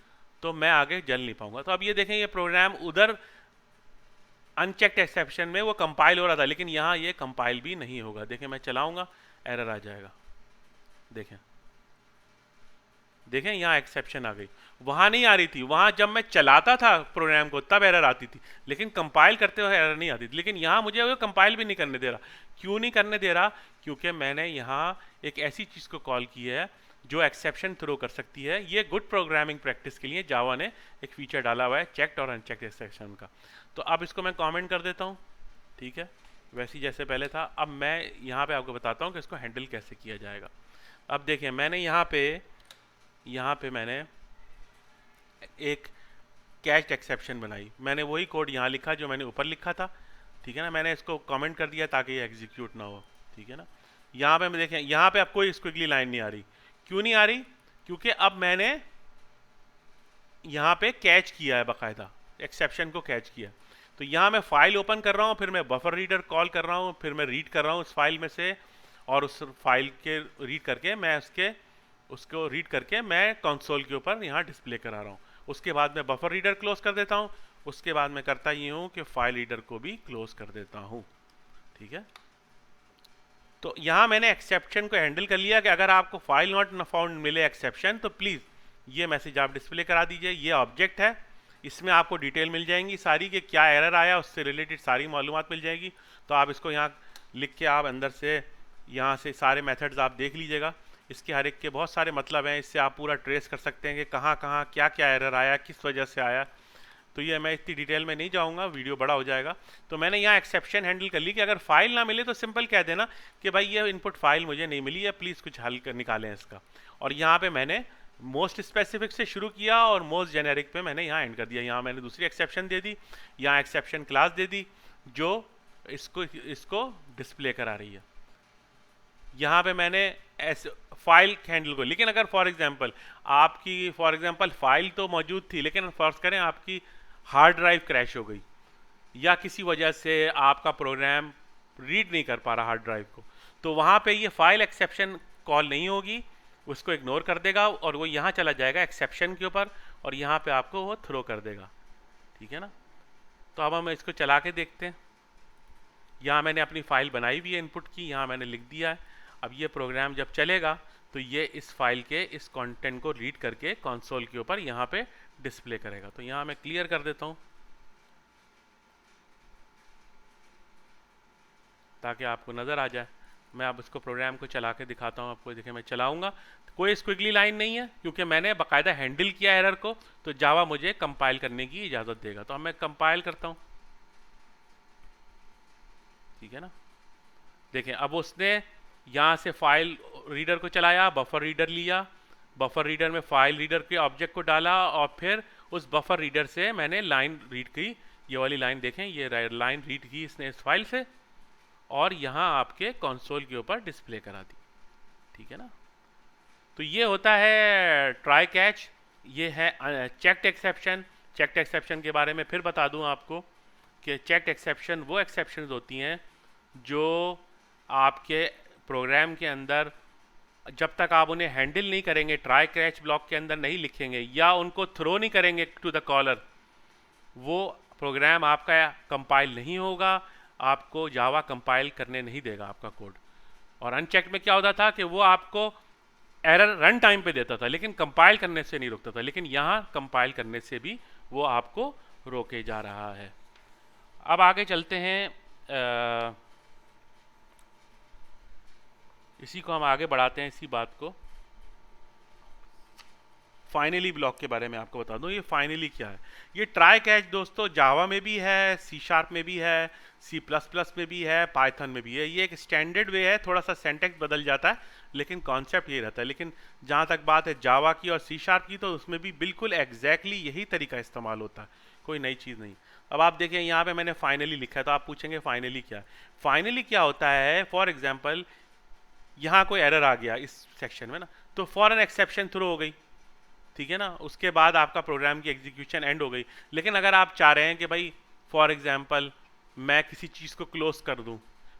तो मैं आगे चल नहीं पाऊंगा। तो अब ये देखें ये प्रोग्राम उधर अनचेक्ड एक्सेप्शन में वो कंपाइल हो रहा था, लेकिन यहाँ ये कंपाइल भी नहीं होगा। देखें मैं चलाऊंगा, एरर आ जाएगा। देखें यहाँ एक्सेप्शन आ गई, वहाँ नहीं आ रही थी, वहाँ जब मैं चलाता था प्रोग्राम को तब एरर आती थी, लेकिन कंपाइल करते हुए एरर नहीं आती थी। लेकिन यहाँ मुझे वो कंपाइल भी नहीं करने दे रहा। क्यों नहीं करने दे रहा? क्योंकि मैंने यहाँ एक ऐसी चीज़ को कॉल की है जो एक्सेप्शन थ्रो कर सकती है। ये गुड प्रोग्रामिंग प्रैक्टिस के लिए जावा ने एक फीचर डाला हुआ है चेक्ड और अनचेक्ड एक्सेप्शन का। तो अब इसको मैं कमेंट कर देता हूँ। ठीक है, वैसे ही जैसे पहले था। अब मैं यहाँ पे आपको बताता हूँ कि इसको हैंडल कैसे किया जाएगा। अब देखिए मैंने यहाँ पे मैंने एक कैच्ड एक्सेप्शन बनाई, मैंने वही कोड यहाँ लिखा जो मैंने ऊपर लिखा था। ठीक है ना, मैंने इसको कमेंट कर दिया ताकि ये एग्जीक्यूट ना हो। ठीक है ना। यहाँ पे देखें, यहाँ पे अब कोई स्क्विगली लाइन नहीं आ रही। क्यों नहीं आ रही? क्योंकि अब मैंने यहाँ पे कैच किया है, बाकायदा एक्सेप्शन को कैच किया। तो यहाँ मैं फाइल ओपन कर रहा हूँ, फिर मैं बफर रीडर कॉल कर रहा हूँ, फिर मैं रीड कर रहा हूँ उस फाइल में से, और उस फाइल के रीड करके मैं उसके उसको रीड करके मैं कंसोल के ऊपर यहाँ डिस्प्ले करा रहा हूँ। उसके बाद मैं बफर रीडर क्लोज कर देता हूँ। उसके बाद मैं करता ये हूँ कि फाइल रीडर को भी क्लोज कर देता हूँ। ठीक है, तो यहाँ मैंने एक्सेप्शन को हैंडल कर लिया कि अगर आपको फाइल नॉट फाउंड मिले एक्सेप्शन तो प्लीज़ ये मैसेज आप डिस्प्ले करा दीजिए। ये ऑब्जेक्ट है, इसमें आपको डिटेल मिल जाएंगी सारी कि क्या एरर आया, उससे रिलेटेड सारी मालूमात मिल जाएगी। तो आप इसको यहाँ लिख के आप अंदर से यहाँ से सारे मेथड्स आप देख लीजिएगा। इसके हर एक के बहुत सारे मतलब हैं, इससे आप पूरा ट्रेस कर सकते हैं कि कहाँ कहाँ क्या क्या एरर आया, किस वजह से आया। तो ये मैं इतनी डिटेल में नहीं जाऊंगा, वीडियो बड़ा हो जाएगा। तो मैंने यहाँ एक्सेप्शन हैंडल कर ली कि अगर फाइल ना मिले तो सिंपल कह देना कि भाई ये इनपुट फाइल मुझे नहीं मिली है, प्लीज़ कुछ हल कर निकालें इसका। और यहाँ पे मैंने मोस्ट स्पेसिफिक से शुरू किया और मोस्ट जेनेरिक पे मैंने यहाँ एंड कर दिया। यहाँ मैंने दूसरी एक्सेप्शन दे दी, यहाँ एक्सेप्शन क्लास दे दी जो इसको डिस्प्ले करा रही है। यहाँ पे मैंने ऐसे फाइल हैंडल को, लेकिन अगर फॉर एग्जांपल फाइल तो मौजूद थी, लेकिन फर्ज करें आपकी हार्ड ड्राइव क्रैश हो गई या किसी वजह से आपका प्रोग्राम रीड नहीं कर पा रहा हार्ड ड्राइव को, तो वहाँ पे ये फाइल एक्सेप्शन कॉल नहीं होगी, उसको इग्नोर कर देगा और वो यहाँ चला जाएगा एक्सेप्शन के ऊपर और यहाँ पे आपको वो थ्रो कर देगा। ठीक है ना, तो अब हम इसको चला के देखते हैं। यहाँ मैंने अपनी फाइल बनाई हुई है इनपुट की, यहाँ मैंने लिख दिया है। अब ये प्रोग्राम जब चलेगा तो ये इस फाइल के इस कंटेंट को रीड करके कंसोल के ऊपर यहाँ पे डिस्प्ले करेगा। तो यहाँ मैं क्लियर कर देता हूँ ताकि आपको नज़र आ जाए। मैं अब इसको प्रोग्राम को चला के दिखाता हूँ आपको। देखिए मैं चलाऊँगा, कोई स्क्विगली लाइन नहीं है क्योंकि मैंने बाकायदा हैंडल किया एरर को, तो जावा मुझे कंपाइल करने की इजाज़त देगा। तो अब मैं कंपाइल करता हूँ। ठीक है ना, देखें अब उसने यहाँ से फाइल रीडर को चलाया, बफर रीडर लिया, बफर रीडर में फाइल रीडर के ऑब्जेक्ट को डाला और फिर उस बफर रीडर से मैंने लाइन रीड की। ये वाली लाइन देखें, ये लाइन रीड की इसने इस फाइल से और यहाँ आपके कंसोल के ऊपर डिस्प्ले करा दी। ठीक है ना, तो ये होता है ट्राई कैच, ये है चेक्ड एक्सेप्शन। चेक्ड एक्सेप्शन के बारे में फिर बता दूं आपको कि चेक्ड एक्सेप्शन वो एक्सेप्शन होती हैं जो आपके प्रोग्राम के अंदर जब तक आप उन्हें हैंडल नहीं करेंगे, ट्राई कैच ब्लॉक के अंदर नहीं लिखेंगे या उनको थ्रो नहीं करेंगे टू द कॉलर, वो प्रोग्राम आपका कंपाइल नहीं होगा, आपको जावा कंपाइल करने नहीं देगा आपका कोड। और अनचेक्ड में क्या होता था कि वो आपको एरर रन टाइम पे देता था लेकिन कंपाइल करने से नहीं रोकता था, लेकिन यहाँ कंपाइल करने से भी वो आपको रोके जा रहा है। अब आगे चलते हैं, इसी को हम आगे बढ़ाते हैं, इसी बात को। फाइनली ब्लॉक के बारे में आपको बता दूं, ये फाइनली क्या है। ये ट्राई कैच दोस्तों जावा में भी है, C# में भी है, C++ में भी है, पाइथन में भी है। ये एक स्टैंडर्ड वे है, थोड़ा सा सेंटेक्स बदल जाता है लेकिन कॉन्सेप्ट ये रहता है। लेकिन जहाँ तक बात है जावा की और C# की, तो उसमें भी बिल्कुल एग्जैक्टली यही तरीका इस्तेमाल होता है, कोई नई चीज़ नहीं। अब आप देखें यहाँ पे मैंने फाइनली लिखा है, तो आप पूछेंगे फाइनली क्या है। फाइनली क्या होता है, फॉर एग्जाम्पल यहाँ कोई एरर आ गया इस सेक्शन में ना, तो फॉरन एक्सेप्शन थ्रो हो गई। ठीक है ना, उसके बाद आपका प्रोग्राम की एग्जीक्यूशन एंड हो गई। लेकिन अगर आप चाह रहे हैं कि भाई फॉर एग्जांपल मैं किसी चीज़ को क्लोज कर दूं,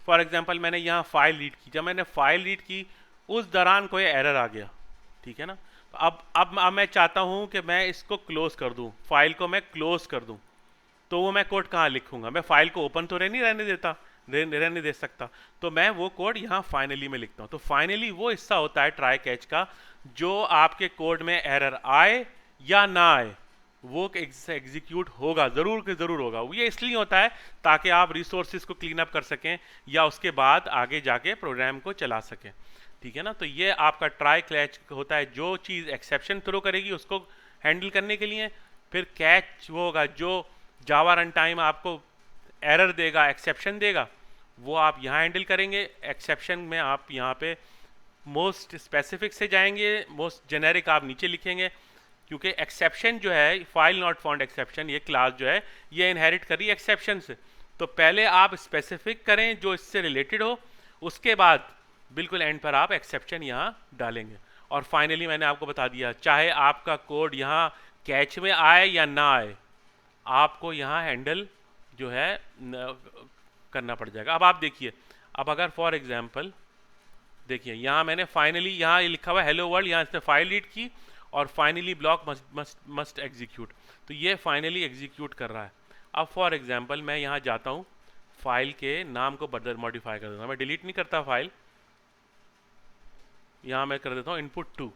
फॉर एग्जांपल मैंने यहाँ फाइल रीड की, जब मैंने फाइल रीड की उस दौरान कोई एरर आ गया, ठीक है ना, तो अब मैं चाहता हूँ कि मैं इसको क्लोज कर दूँ, फाइल को मैं क्लोज कर दूँ, तो वो मैं कोड कहाँ लिखूँगा? मैं फाइल को ओपन तो नहीं रहने दे सकता, तो मैं वो कोड यहाँ फाइनली में लिखता हूँ। तो फाइनली वो हिस्सा होता है ट्राई कैच का जो आपके कोड में एरर आए या ना आए वो एग्जीक्यूट होगा, ज़रूर के ज़रूर होगा। ये इसलिए होता है ताकि आप रिसोर्सेज को क्लीन अप कर सकें या उसके बाद आगे जाके प्रोग्राम को चला सकें। ठीक है ना, तो ये आपका ट्राई कैच होता है, जो चीज़ एक्सेप्शन थ्रो करेगी उसको हैंडल करने के लिए। फिर कैच वो होगा जो जावा रन टाइम आपको एरर देगा, एक्सेप्शन देगा, वो आप यहाँ हैंडल करेंगे। एक्सेप्शन में आप यहाँ पे मोस्ट स्पेसिफिक से जाएंगे, मोस्ट जेनेरिक आप नीचे लिखेंगे, क्योंकि एक्सेप्शन जो है फाइल नॉट फाउंड एक्सेप्शन, ये क्लास जो है ये इनहेरिट कर रही है एक्सेप्शन से। तो पहले आप स्पेसिफिक करें जो इससे रिलेटेड हो, उसके बाद बिल्कुल एंड पर आप एक्सेप्शन यहाँ डालेंगे। और फाइनली मैंने आपको बता दिया, चाहे आपका कोड यहाँ कैच में आए या ना आए, आपको यहाँ हैंडल जो है करना पड़ जाएगा। अब आप देखिए, अब अगर फॉर एग्जांपल देखिए यहाँ मैंने फाइनली, यहाँ ये लिखा हुआ है हेलो वर्ल्ड, यहाँ इसने फाइल रीड की और फाइनली ब्लॉक मस्ट एग्जीक्यूट, तो ये फाइनली एग्जीक्यूट कर रहा है। अब फॉर एग्जांपल मैं यहाँ जाता हूँ, फाइल के नाम को बदल मॉडिफाई कर देता हूँ, मैं डिलीट नहीं करता फाइल, यहाँ मैं कर देता हूँ input 2,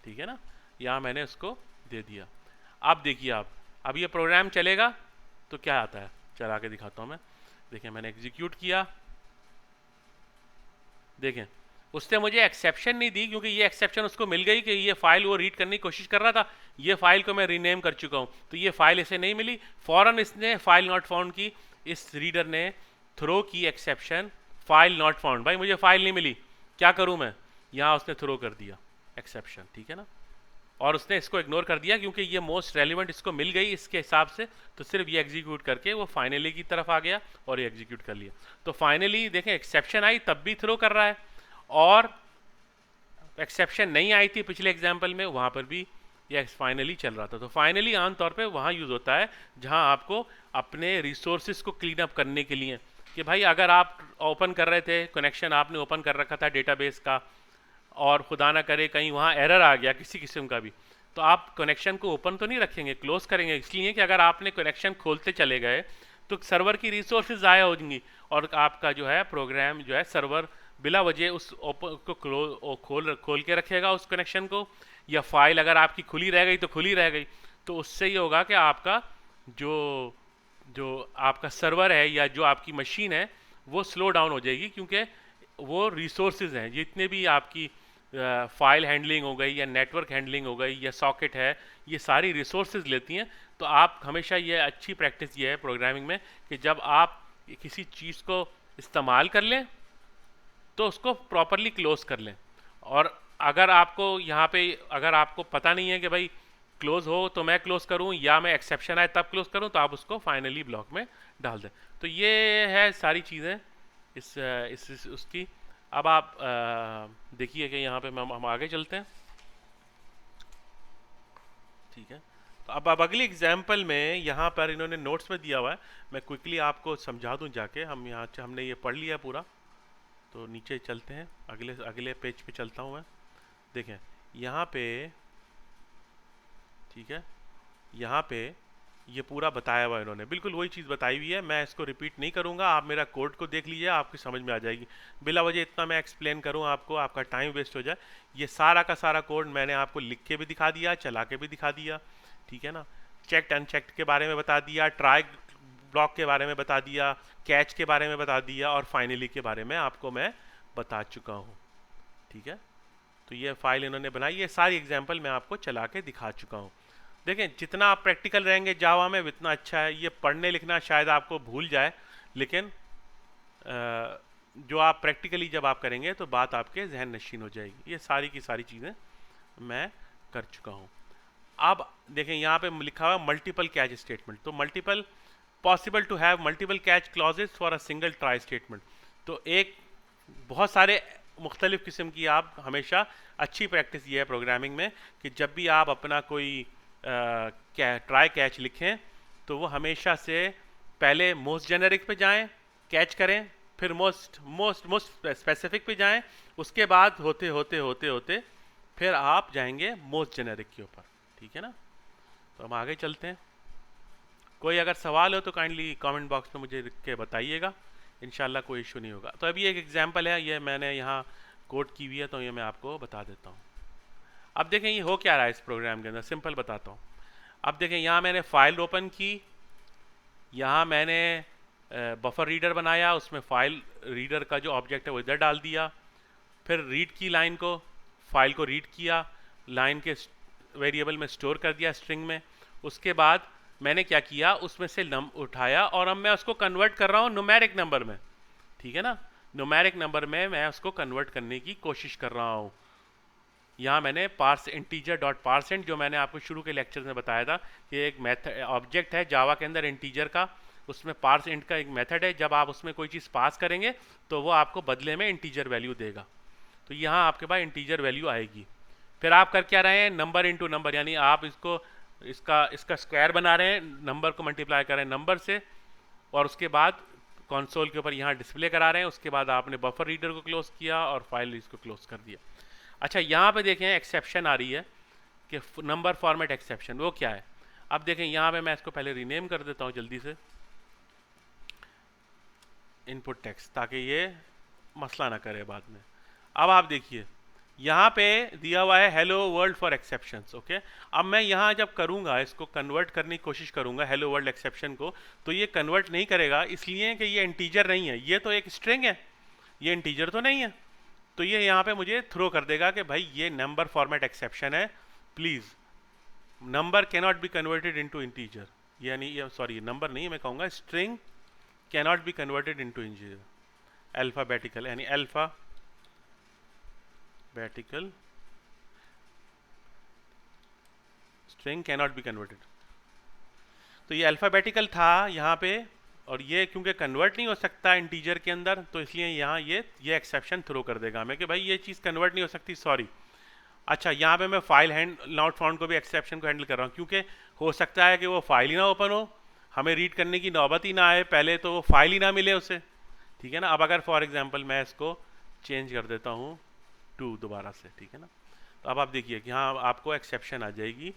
ठीक है ना, यहाँ मैंने उसको दे दिया। अब देखिए आप, अब ये प्रोग्राम चलेगा तो क्या आता है, चला के दिखाता हूँ मैं। देखिए मैंने एग्जीक्यूट किया, देखें उसने मुझे एक्सेप्शन नहीं दी, क्योंकि ये एक्सेप्शन उसको मिल गई कि ये फाइल वो रीड करने की कोशिश कर रहा था, ये फाइल को मैं रीनेम कर चुका हूँ, तो ये फाइल इसे नहीं मिली, फौरन इसने फाइल नॉट फाउंड की, इस रीडर ने थ्रो की एक्सेप्शन फाइल नॉट फाउंड, भाई मुझे फाइल नहीं मिली, क्या करूँ मैं, यहाँ उसने थ्रो कर दिया एक्सेप्शन, ठीक है ना, और उसने इसको इग्नोर कर दिया क्योंकि ये मोस्ट रेलिवेंट इसको मिल गई इसके हिसाब से, तो सिर्फ ये एग्जीक्यूट करके वो फाइनली की तरफ आ गया और ये एग्जीक्यूट कर लिया। तो फाइनली देखें एक्सेप्शन आई तब भी थ्रो कर रहा है, और एक्सेप्शन नहीं आई थी पिछले एग्जाम्पल में, वहाँ पर भी ये फाइनली चल रहा था। तो फाइनली आमतौर पे वहाँ यूज़ होता है जहाँ आपको अपने रिसोर्सेज को क्लीन अप करने के लिए, कि भाई अगर आप ओपन कर रहे थे, कनेक्शन आपने ओपन कर रखा था डेटाबेस का, और खुदा ना करे कहीं वहाँ एरर आ गया किसी किस्म का भी, तो आप कनेक्शन को ओपन तो नहीं रखेंगे, क्लोज करेंगे, इसलिए कि अगर आपने कनेक्शन खोलते चले गए तो सर्वर की रिसोर्सेज ज़ाया हो जाएंगी और आपका जो है प्रोग्राम जो है सर्वर बिला वजह उस ओपन को खोल के रखेगा उस कनेक्शन को, या फाइल अगर आपकी खुली रह गई तो खुली रह गई, तो उससे ये होगा कि आपका जो जो आपका सर्वर है या जो आपकी मशीन है वो स्लो डाउन हो जाएगी, क्योंकि वो रिसोर्सेज हैं जितने भी आपकी फाइल हैंडलिंग हो गई या नेटवर्क हैंडलिंग हो गई या सॉकेट है, ये सारी रिसोर्सेज लेती हैं। तो आप हमेशा ये अच्छी प्रैक्टिस ये है प्रोग्रामिंग में कि जब आप किसी चीज़ को इस्तेमाल कर लें तो उसको प्रॉपरली क्लोज कर लें, और अगर आपको यहाँ पे अगर आपको पता नहीं है कि भाई क्लोज हो तो मैं क्लोज करूँ या मैं एक्सेप्शन आए तब क्लोज करूँ, तो आप उसको फाइनली ब्लॉक में डाल दें। तो ये है सारी चीज़ें इस उसकी। अब आप देखिए कि यहाँ पे हम आगे चलते हैं, ठीक है। तो अब अगली एग्जाम्पल में यहाँ पर इन्होंने नोट्स में दिया हुआ है, मैं क्विकली आपको समझा दूँ जाके, हम यहाँ हमने ये पढ़ लिया पूरा, तो नीचे चलते हैं, अगले अगले पेज पे चलता हूँ मैं। देखें यहाँ पे, ठीक है, यहाँ पे ये पूरा बताया हुआ इन्होंने, बिल्कुल वही चीज़ बताई हुई है, मैं इसको रिपीट नहीं करूँगा, आप मेरा कोड को देख लीजिए, आपकी समझ में आ जाएगी। बिला वजह इतना मैं एक्सप्लेन करूँ आपको, आपका टाइम वेस्ट हो जाए। ये सारा का सारा कोड मैंने आपको लिख के भी दिखा दिया, चला के भी दिखा दिया, ठीक है ना। चेक्ड अनचेक्ड के बारे में बता दिया, ट्राई ब्लॉक के बारे में बता दिया, कैच के बारे में बता दिया, और फाइनली के बारे में आपको मैं बता चुका हूँ, ठीक है। तो ये फाइल इन्होंने बनाई, ये सारी एग्जाम्पल मैं आपको चला के दिखा चुका हूँ। देखें जितना आप प्रैक्टिकल रहेंगे जावा में उतना अच्छा है। ये पढ़ने लिखना शायद आपको भूल जाए, लेकिन जो आप प्रैक्टिकली जब आप करेंगे तो बात आपके जहन नशीन हो जाएगी। ये सारी की सारी चीज़ें मैं कर चुका हूँ। अब देखें यहाँ पे लिखा हुआ मल्टीपल कैच स्टेटमेंट, तो multiple possible to have multiple catch clauses for a single try statement. तो एक बहुत सारे मुख्तलिफ किस्म की आप हमेशा अच्छी प्रैक्टिस ये है प्रोग्रामिंग में कि जब भी आप अपना कोई ट्राई कैच लिखें तो वो हमेशा से पहले मोस्ट जेनेरिक पे जाएं, कैच करें, फिर मोस्ट स्पेसिफिक पे जाएं, उसके बाद होते होते होते होते फिर आप जाएंगे मोस्ट जेनेरिक के ऊपर, ठीक है ना। तो हम आगे चलते हैं। कोई अगर सवाल हो तो काइंडली कमेंट बॉक्स में मुझे लिख के बताइएगा, इंशाल्लाह कोई इशू नहीं होगा। तो अभी एक एग्जांपल है, ये मैंने यहाँ कोड की हुई है, तो ये मैं आपको बता देता हूँ। अब देखें ये हो क्या रहा है इस प्रोग्राम के अंदर, सिंपल बताता हूँ। अब देखें यहाँ मैंने फाइल ओपन की, यहाँ मैंने बफर रीडर बनाया, उसमें फाइल रीडर का जो ऑब्जेक्ट है वो इधर डाल दिया, फिर रीड की लाइन को, फाइल को रीड किया, लाइन के वेरिएबल में स्टोर कर दिया स्ट्रिंग में। उसके बाद मैंने क्या किया, उसमें से उठाया और अब मैं उसको कन्वर्ट कर रहा हूँ न्यूमेरिक नंबर में, ठीक है ना। न्यूमेरिक नंबर में मैं उसको कन्वर्ट करने की कोशिश कर रहा हूँ। यहाँ मैंने पार्स इंटीजर डॉट पार्सेंट, जो मैंने आपको शुरू के लेक्चर में बताया था कि एक मेथड ऑब्जेक्ट है जावा के अंदर इंटीजर का, उसमें पार्स इंट का एक मेथड है, जब आप उसमें कोई चीज़ पास करेंगे तो वो आपको बदले में इंटीजर वैल्यू देगा। तो यहाँ आपके पास इंटीजर वैल्यू आएगी। फिर आप कर क्या रहे हैं, नंबर इंटू नंबर, यानी आप इसका स्क्वायर बना रहे हैं, नंबर को मल्टीप्लाई कर रहे हैं नंबर से, और उसके बाद कंसोल के ऊपर यहाँ डिस्प्ले करा रहे हैं, उसके बाद आपने बफर रीडर को क्लोज किया और फाइल इसको क्लोज कर दिया। अच्छा, यहाँ पे देखें एक्सेप्शन आ रही है कि नंबर फॉर्मेट एक्सेप्शन, वो क्या है? अब देखें यहाँ पे मैं इसको पहले रीनेम कर देता हूँ जल्दी से, इनपुट टेक्स्ट, ताकि ये मसला ना करे बाद में। अब आप देखिए यहाँ पे दिया हुआ है hello world for exceptions, okay. अब मैं यहाँ जब करूँगा, इसको कन्वर्ट करने की कोशिश करूँगा हेलो वर्ल्ड एक्सेप्शन को, तो ये कन्वर्ट नहीं करेगा, इसलिए कि ये इंटीजर नहीं है, ये तो एक स्ट्रिंग है, ये इंटीजर तो नहीं है। तो ये यहाँ पे मुझे थ्रो कर देगा कि भाई ये नंबर फॉर्मेट एक्सेप्शन है, please number cannot be converted into integer, यानी सॉरी नंबर नहीं, मैं कहूँगा string cannot be converted into integer, alphabetical यानी alphabetical string cannot be converted. तो ये अल्फ़ाबेटिकल था यहाँ पे, और ये क्योंकि कन्वर्ट नहीं हो सकता इंटीजर के अंदर, तो इसलिए यहाँ ये एक्सेप्शन थ्रो कर देगा हमें कि भाई ये चीज़ कन्वर्ट नहीं हो सकती, सॉरी। अच्छा, यहाँ पे मैं फाइल हैंड नॉट फाउंड को भी एक्सेप्शन को हैंडल कर रहा हूँ, क्योंकि हो सकता है कि वो फाइल ही ना ओपन हो, हमें रीड करने की नौबत ही ना आए, पहले तो वो फाइल ही ना मिले उसे, ठीक है ना। अब अगर फॉर एग्जांपल मैं इसको चेंज कर देता हूँ 2 दोबारा से, ठीक है ना, तो अब आप देखिए कि हाँ आपको एक्सेप्शन आ जाएगी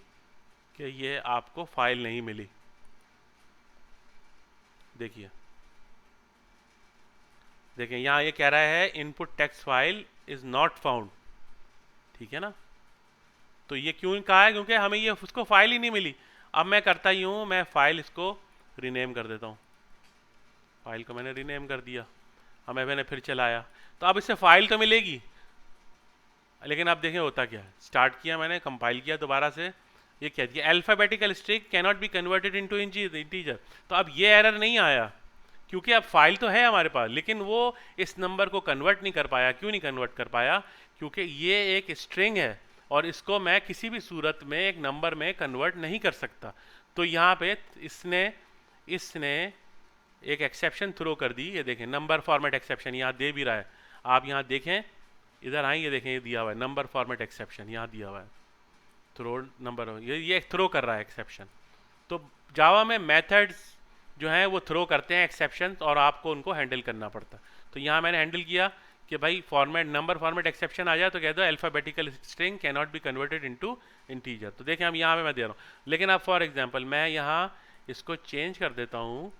कि ये आपको फाइल नहीं मिली। देखिए यहाँ ये कह रहा है input text file is not found, ठीक है ना। तो ये क्यों कहा है? क्योंकि हमें ये उसको फाइल ही नहीं मिली। अब मैं करता ही हूँ, मैं फाइल इसको रीनेम कर देता हूँ, फाइल को मैंने रीनेम कर दिया, हमें मैंने फिर चलाया, तो अब इससे फाइल तो मिलेगी, लेकिन अब देखें होता क्या है। स्टार्ट किया मैंने, कंपाइल किया दोबारा से, ये कह दिया alphabetical string cannot be converted into integer. तो अब ये एरर नहीं आया, क्योंकि अब फाइल तो है हमारे पास, लेकिन वो इस नंबर को कन्वर्ट नहीं कर पाया। क्यों नहीं कन्वर्ट कर पाया? क्योंकि ये एक स्ट्रिंग है और इसको मैं किसी भी सूरत में एक नंबर में कन्वर्ट नहीं कर सकता। तो यहाँ पे इसने एक एक्सेप्शन थ्रो कर दी। ये देखें नंबर फॉर्मेट एक्सेप्शन यहाँ दे भी रहा है, आप यहाँ देखें, इधर आए, ये देखें, ये दिया हुआ है नंबर फॉर्मेट एक्सेप्शन, यहाँ दिया हुआ है थ्रो नंबर, ये थ्रो कर रहा है एक्सेप्शन। तो जावा में मेथड्स जो हैं वो थ्रो करते हैं एक्सेप्शन, और आपको उनको हैंडल करना पड़ता है। तो यहाँ मैंने हैंडल किया कि भाई फॉर्मेट नंबर फॉर्मेट एक्सेप्शन आ जाए तो कह दो alphabetical string can not B converted into integer. तो देखें हम यहाँ पे मैं दे रहा हूँ, लेकिन अब फॉर एग्जांपल मैं यहाँ इसको चेंज कर देता हूँ,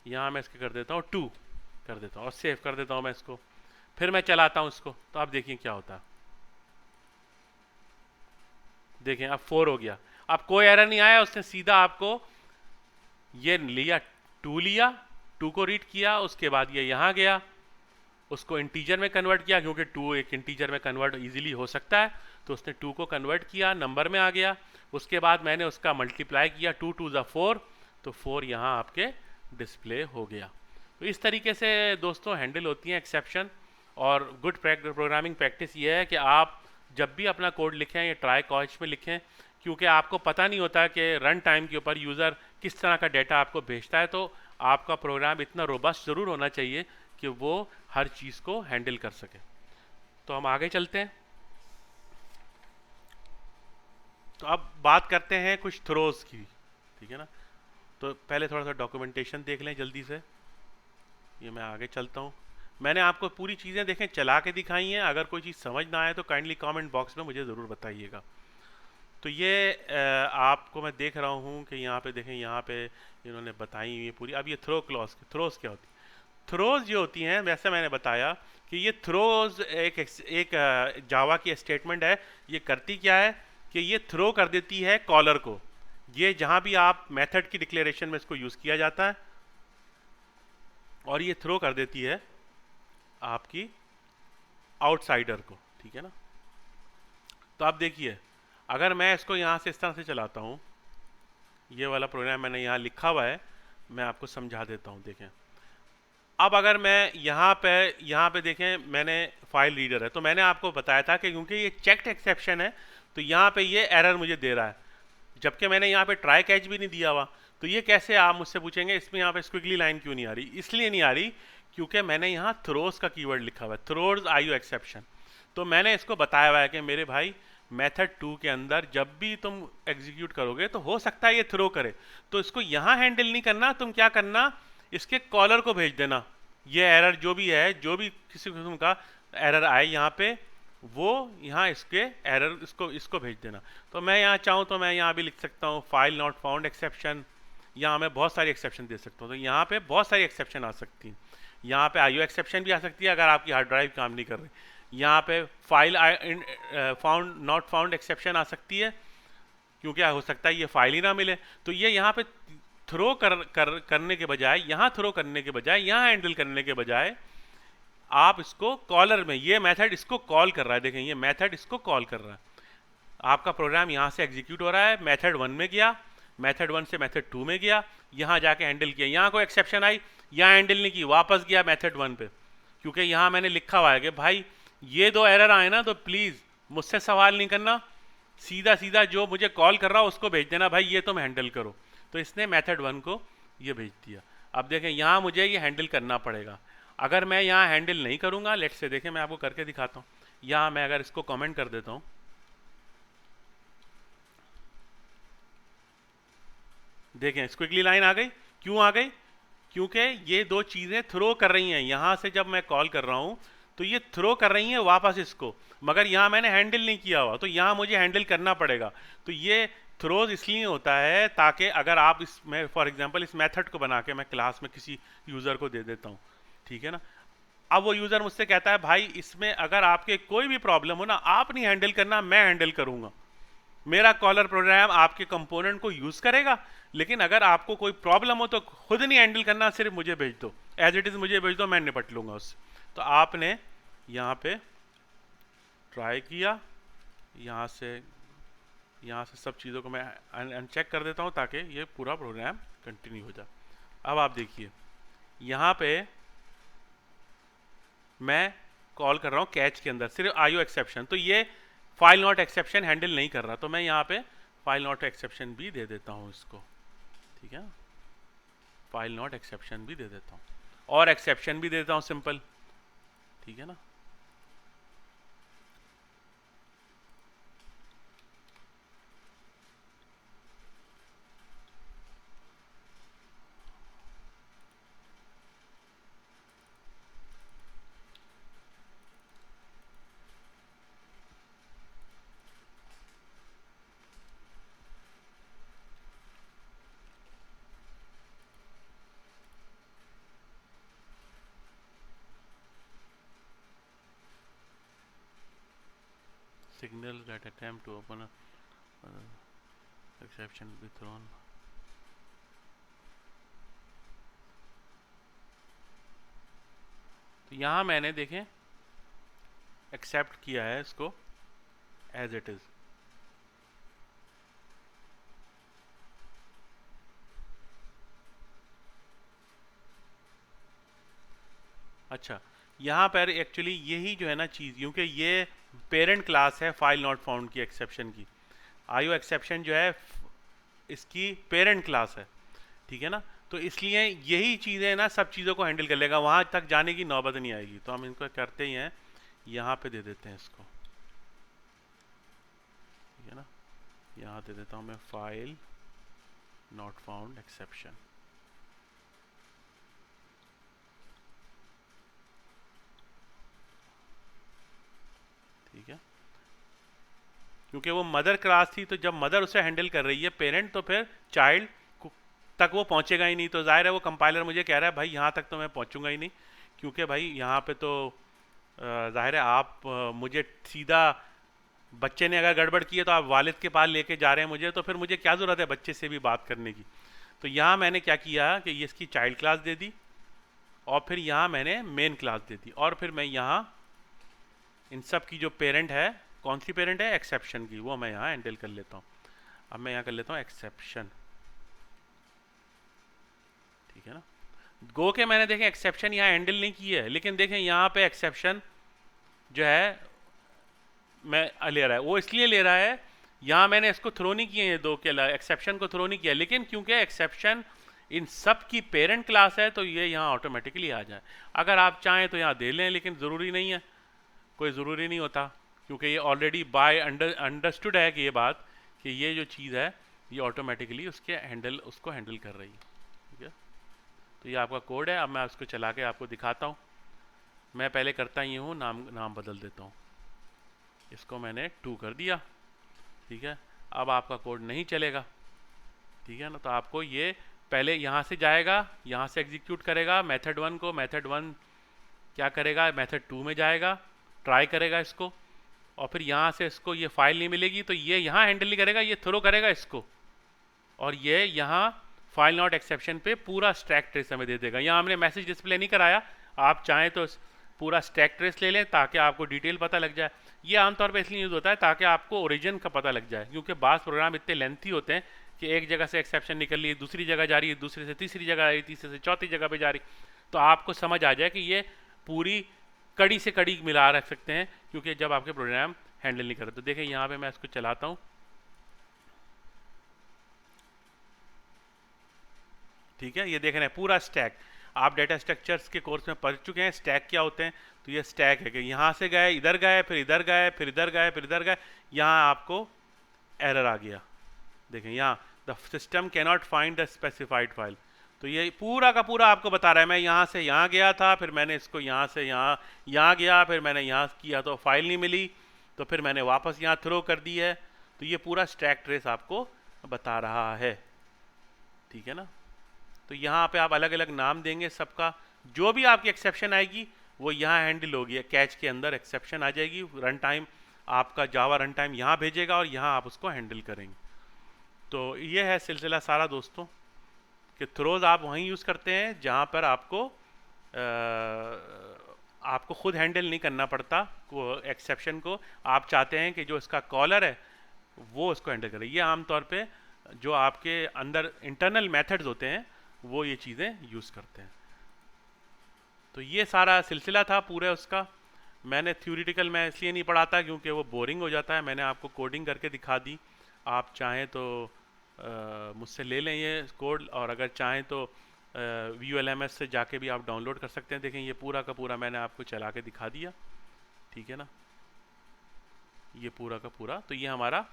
यहाँ मैं इसको कर देता हूँ 2 कर देता हूँ और सेव कर देता हूँ मैं इसको, फिर मैं चलाता हूँ इसको, तो आप देखिए क्या होता है। देखें अब 4 हो गया, अब कोई एरर नहीं आया, उसने सीधा आपको ये लिया 2 लिया, 2 को रीड किया, उसके बाद ये यहाँ गया, उसको इंटीजर में कन्वर्ट किया, क्योंकि 2 एक इंटीजर में कन्वर्ट इजीली हो सकता है, तो उसने 2 को कन्वर्ट किया, नंबर में आ गया। उसके बाद मैंने उसका मल्टीप्लाई किया, 2 2 ज़ा 4, तो 4 यहाँ आपके डिस्प्ले हो गया। तो इस तरीके से दोस्तों हैंडल होती हैं एक्सेप्शन। और गुड प्रोग्रामिंग प्रैक्टिस ये है कि आप जब भी अपना कोड लिखें या ट्राई कॉच में लिखें, क्योंकि आपको पता नहीं होता कि रन टाइम के ऊपर यूज़र किस तरह का डेटा आपको भेजता है, तो आपका प्रोग्राम इतना रोबस्ट ज़रूर होना चाहिए कि वो हर चीज़ को हैंडल कर सके। तो हम आगे चलते हैं। तो अब बात करते हैं कुछ थ्रोज की, ठीक है ना। तो पहले थोड़ा सा डॉक्यूमेंटेशन देख लें जल्दी से, ये मैं आगे चलता हूँ। मैंने आपको पूरी चीज़ें देखें चला के दिखाई हैं, अगर कोई चीज़ समझ ना आए तो काइंडली कमेंट बॉक्स में मुझे ज़रूर बताइएगा। तो ये आपको मैं देख रहा हूँ कि यहाँ पे देखें, यहाँ पे इन्होंने बताई हुई पूरी। अब ये थ्रोज क्या होती है? थ्रोज जो होती हैं, वैसे मैंने बताया कि ये थ्रोज एक जावा की स्टेटमेंट है। ये करती क्या है कि ये थ्रो कर देती है कॉलर को, ये जहाँ भी आप मेथड की डिक्लेरेशन में इसको यूज़ किया जाता है, और ये थ्रो कर देती है आपकी आउटसाइडर को, ठीक है ना। तो आप देखिए, अगर मैं इसको यहाँ से इस तरह से चलाता हूँ, ये वाला प्रोग्राम मैंने यहाँ लिखा हुआ है, मैं आपको समझा देता हूँ। देखें अब अगर मैं यहाँ पे देखें, मैंने फाइल रीडर है, तो मैंने आपको बताया था कि क्योंकि ये चेक्ड एक्सेप्शन है, तो यहाँ पे ये एरर मुझे दे रहा है, जबकि मैंने यहाँ पे ट्राई कैच भी नहीं दिया हुआ। तो ये कैसे, आप मुझसे पूछेंगे इसमें यहाँ पे स्क्विगली लाइन क्यों नहीं आ रही? इसलिए नहीं आ रही क्योंकि मैंने यहाँ थ्रोज का कीवर्ड लिखा हुआ है, थ्रोज आईओ एक्सेप्शन। तो मैंने इसको बताया हुआ है कि मेरे भाई मेथड 2 के अंदर जब भी तुम एग्जीक्यूट करोगे तो हो सकता है ये थ्रो करे, तो इसको यहाँ हैंडल नहीं करना, तुम क्या करना, इसके कॉलर को भेज देना। ये एरर जो भी है, जो भी किसी किस्म का एरर आए यहाँ पे, वो यहाँ इसके एरर इसको भेज देना। तो मैं यहाँ चाहूँ तो मैं यहाँ भी लिख सकता हूँ फाइल नॉट फाउंड एक्सेप्शन। यहाँ मैं बहुत सारी एक्सेप्शन दे सकता हूँ, तो यहाँ पे बहुत सारी एक्सेप्शन आ सकती हैं। यहाँ पे आईओ एक्सेप्शन भी आ सकती है अगर आपकी हार्ड ड्राइव काम नहीं कर रही। यहाँ पे file found not found exception आ सकती है, क्योंकि हो सकता है ये फाइल ही ना मिले। तो ये यहाँ पे थ्रो करने के बजाय, यहाँ थ्रो करने के बजाय, यहाँ हैंडल करने के बजाय, आप इसको कॉलर में, ये मेथड इसको कॉल कर रहा है। देखें, ये मेथड इसको कॉल कर रहा है। आपका प्रोग्राम यहाँ से एग्जीक्यूट हो रहा है, मेथड 1 में गया, मेथड 1 से मेथड 2 में गया, यहाँ जाके हैंडल किया। यहाँ कोई एक्सेप्शन आई, यहाँ हैंडल नहीं की, वापस गया मेथड 1 पे, क्योंकि यहाँ मैंने लिखा हुआ है कि भाई ये दो एरर आए ना तो प्लीज़ मुझसे सवाल नहीं करना, सीधा सीधा जो मुझे कॉल कर रहा हो उसको भेज देना, भाई ये तुम हैंडल करो। तो इसने मेथड 1 को ये भेज दिया। अब देखें, यहाँ मुझे ये हैंडल करना पड़ेगा। अगर मैं यहाँ हैंडल नहीं करूँगा, लेट्स से देखें, मैं आपको करके दिखाता हूँ। यहाँ मैं अगर इसको कमेंट कर देता हूँ, देखें स्क्विगली लाइन आ गई। क्यों आ गई? क्योंकि ये दो चीज़ें थ्रो कर रही हैं। यहाँ से जब मैं कॉल कर रहा हूँ तो ये थ्रो कर रही हैं वापस इसको, मगर यहाँ मैंने हैंडल नहीं किया हुआ, तो यहाँ मुझे हैंडल करना पड़ेगा। तो ये थ्रोज इसलिए होता है ताकि अगर आप इसमें फॉर एग्जांपल इस मेथड को बना के मैं क्लास में किसी यूज़र को दे देता हूँ, ठीक है ना। अब वो यूज़र मुझसे कहता है भाई इसमें अगर आपके कोई भी प्रॉब्लम हो ना, आप नहीं हैंडल करना, मैं हैंडल करूँगा। मेरा कॉलर प्रोग्राम आपके कंपोनेंट को यूज़ करेगा, लेकिन अगर आपको कोई प्रॉब्लम हो तो खुद नहीं हैंडल करना, सिर्फ मुझे भेज दो, एज इट इज़ मुझे भेज दो, मैं निपट लूँगा उससे। तो आपने यहाँ पे ट्राई किया, यहाँ से सब चीज़ों को मैं अनचेक कर देता हूँ ताकि ये पूरा प्रोग्राम कंटिन्यू हो जाए। अब आप देखिए, यहाँ पे मैं कॉल कर रहा हूँ कैच के अंदर सिर्फ आईओ एक्सेप्शन, तो ये फाइल नॉट एक्सेप्शन हैंडल नहीं कर रहा। तो मैं यहाँ पे फाइल नॉट एक्सेप्शन भी दे देता हूँ इसको, ठीक है, फाइल नॉट एक्सेप्शन भी दे देता हूँ, और एक्सेप्शन भी दे देता हूँ सिंपल, ठीक है ना। Signals that attempt to open a exception be thrown. तो यहाँ मैंने देखें एक्सेप्ट किया है इसको एज इट इज। अच्छा, यहाँ पर एक्चुअली यही जो है ना चीज़, क्योंकि ये पेरेंट क्लास है फाइल नॉट फाउंड की एक्सेप्शन की, आईओ एक्सेप्शन जो है इसकी पेरेंट क्लास है, ठीक है ना। तो इसलिए यही चीज़ें ना सब चीज़ों को हैंडल कर लेगा, वहाँ तक जाने की नौबत नहीं आएगी। तो हम इनको करते ही हैं, यहाँ पे दे देते हैं इसको, ठीक है ना। यहाँ दे देता हूँ मैं फाइल नॉट फाउंड एक्सेप्शन, ठीक है, क्योंकि वो मदर क्लास थी, तो जब मदर उसे हैंडल कर रही है पेरेंट, तो फिर चाइल्ड तक वो पहुंचेगा ही नहीं। तो जाहिर है वो कंपाइलर मुझे कह रहा है भाई यहाँ तक तो मैं पहुंचूंगा ही नहीं, क्योंकि भाई यहाँ पे तो जाहिर है आप मुझे सीधा, बच्चे ने अगर गड़बड़ की है तो आप वालिद के पास लेके जा रहे हैं मुझे, तो फिर मुझे क्या ज़रूरत है बच्चे से भी बात करने की। तो यहाँ मैंने क्या किया कि ये इसकी चाइल्ड क्लास दे दी, और फिर यहाँ मैंने मेन क्लास दे दी, और फिर मैं यहाँ इन सब की जो पेरेंट है, कौन सी पेरेंट है, एक्सेप्शन की, वो मैं यहाँ हैंडल कर लेता हूँ। अब मैं यहाँ कर लेता हूँ एक्सेप्शन, ठीक है ना। गो के मैंने देखें एक्सेप्शन यहाँ हैंडल नहीं की है, लेकिन देखें यहाँ पे एक्सेप्शन जो है मैं ले रहा है, वो इसलिए ले रहा है, यहाँ मैंने इसको थ्रो नहीं किए हैं, दो के एक्सेप्शन को थ्रो नहीं किया, लेकिन क्योंकि एक्सेप्शन इन सब की पेरेंट क्लास है तो ये यहाँ ऑटोमेटिकली आ जाए। अगर आप चाहें तो यहाँ दे लें, लेकिन ज़रूरी नहीं है, कोई ज़रूरी नहीं होता, क्योंकि ये ऑलरेडी बाय अंडरस्टूड है कि ये बात कि ये जो चीज़ है ये ऑटोमेटिकली उसको हैंडल कर रही है, ठीक है। तो ये आपका कोड है। अब मैं उसको चला के आपको दिखाता हूँ। मैं पहले करता ही हूँ, नाम बदल देता हूँ। इसको मैंने 2 कर दिया, ठीक है। अब आपका कोड नहीं चलेगा, ठीक है ना। तो आपको ये पहले यहाँ से जाएगा, यहाँ से एग्जीक्यूट करेगा मेथड 1 को। मेथड 1 क्या करेगा, मेथड 2 में जाएगा, ट्राई करेगा इसको, और फिर यहाँ से इसको ये फाइल नहीं मिलेगी तो ये यहाँ हैंडल नहीं करेगा, ये थ्रो करेगा इसको, और ये यहाँ फाइल नॉट एक्सेप्शन पे पूरा स्टैक ट्रेस हमें दे देगा। यहाँ हमने मैसेज डिस्प्ले नहीं कराया, आप चाहें तो पूरा स्टैक ट्रेस ले लें ताकि आपको डिटेल पता लग जाए। ये आमतौर पे इसलिए यूज़ होता है ताकि आपको ओरिजिन का पता लग जाए, क्योंकि बास प्रोग्राम इतने लेंथी होते हैं कि एक जगह से एक्सेप्शन निकल ली, दूसरी जगह जा रही है, दूसरे से तीसरी जगह आ रही, तीसरे से चौथी जगह पे जा रही, तो आपको समझ आ जाए कि ये पूरी कड़ी से कड़ी मिला रख सकते हैं, क्योंकि जब आपके प्रोग्राम हैंडल नहीं करते। तो देखें यहाँ पे मैं इसको चलाता हूँ, ठीक है। ये देख रहे हैं पूरा स्टैक। आप डेटा स्ट्रक्चर्स के कोर्स में पढ़ चुके हैं स्टैक क्या होते हैं। तो ये स्टैक है कि यहाँ से गए, इधर गए, फिर इधर गए, फिर इधर गए, फिर इधर गए, यहाँ आपको एरर आ गया। देखें यहाँ the system can not find the specified file. तो ये पूरा का पूरा आपको बता रहा है, मैं यहाँ से यहाँ गया था, फिर मैंने इसको यहाँ से यहाँ गया, फिर मैंने यहाँ किया तो फाइल नहीं मिली, तो फिर मैंने वापस यहाँ थ्रो कर दी है। तो ये पूरा स्टैक ट्रेस आपको बता रहा है, ठीक है ना। तो यहाँ पे आप अलग अलग नाम देंगे सबका, जो भी आपकी एक्सेप्शन आएगी वो यहाँ हैंडल होगी, कैच के अंदर एक्सेप्शन आ जाएगी, रन टाइम आपका जावा रन टाइम यहाँ भेजेगा और यहाँ आप उसको हैंडल करेंगे। तो ये है सिलसिला सारा दोस्तों, कि थ्रोज आप वहीं यूज़ करते हैं जहाँ पर आपको खुद हैंडल नहीं करना पड़ता वो एक्सेप्शन को। आप चाहते हैं कि जो इसका कॉलर है वो उसको हैंडल करे। ये आमतौर पे जो आपके अंदर इंटरनल मेथड्स होते हैं वो ये चीज़ें यूज़ करते हैं। तो ये सारा सिलसिला था पूरा उसका। मैंने थ्योरेटिकल मैं इसलिए नहीं पढ़ाता क्योंकि वो बोरिंग हो जाता है, मैंने आपको कोडिंग करके दिखा दी। आप चाहें तो मुझसे ले लें ये कोड, और अगर चाहें तो VULMS से जाके भी आप डाउनलोड कर सकते हैं। देखें ये पूरा का पूरा मैंने आपको चला के दिखा दिया, ठीक है ना। ये पूरा का पूरा, तो ये हमारा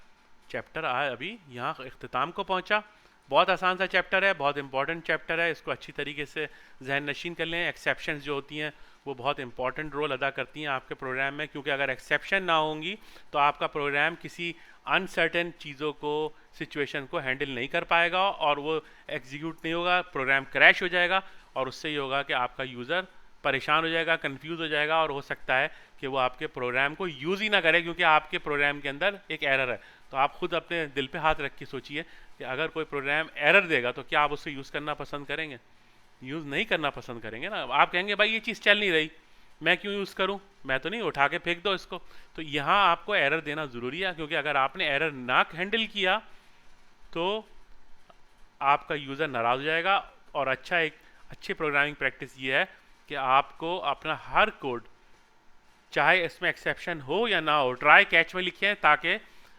चैप्टर अभी यहाँ इख्तिताम को पहुँचा। बहुत आसान सा चैप्टर है, बहुत इंपॉर्टेंट चैप्टर है, इसको अच्छी तरीके से जहन नशीन कर लें। एक्सेप्शंस जो होती हैं वो बहुत इंपॉर्टेंट रोल अदा करती हैं आपके प्रोग्राम में, क्योंकि अगर एक्सेप्शन ना होंगी तो आपका प्रोग्राम किसी अनसर्टेन चीज़ों को, सिचुएशन को हैंडल नहीं कर पाएगा और वो एग्जीक्यूट नहीं होगा, प्रोग्राम क्रैश हो जाएगा, और उससे ये होगा कि आपका यूज़र परेशान हो जाएगा, कंफ्यूज हो जाएगा, और हो सकता है कि वो आपके प्रोग्राम को यूज़ ही ना करे, क्योंकि आपके प्रोग्राम के अंदर एक एरर है। तो आप खुद अपने दिल पे हाथ रख के सोचिए कि अगर कोई प्रोग्राम एरर देगा तो क्या आप उससे यूज़ करना पसंद करेंगे? यूज़ नहीं करना पसंद करेंगे ना। आप कहेंगे भाई ये चीज़ चल नहीं रही, मैं क्यों यूज़ करूं, मैं तो नहीं, उठा के फेंक दो इसको। तो यहाँ आपको एरर देना ज़रूरी है, क्योंकि अगर आपने एरर ना हैंडल किया तो आपका यूज़र नाराज़ हो जाएगा। और एक अच्छी प्रोग्रामिंग प्रैक्टिस ये है कि आपको अपना हर कोड, चाहे इसमें एक्सेप्शन हो या ना हो, ट्राई कैच में लिखें ताकि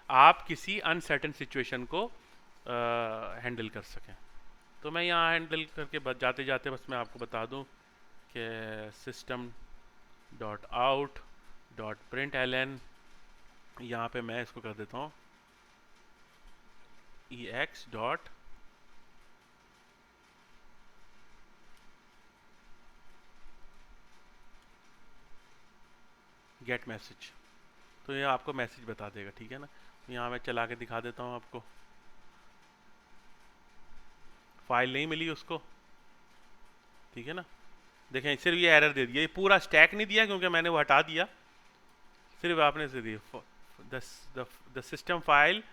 आप किसी अनसर्टेन सिचुएशन को हैंडल कर सकें। तो मैं यहाँ हैंडल करके जाते जाते बस मैं आपको बता दूँ कि system.out.println, यहाँ पे मैं इसको कर देता हूँ ex डॉट गेट मैसेज। तो ये आपको मैसेज बता देगा, ठीक है ना। यहाँ मैं चला के दिखा देता हूँ आपको। फाइल नहीं मिली उसको, ठीक है ना। देखें सिर्फ ये एरर दे दिया, ये पूरा स्टैक नहीं दिया क्योंकि मैंने वो हटा दिया, सिर्फ आपने से दिया the system file,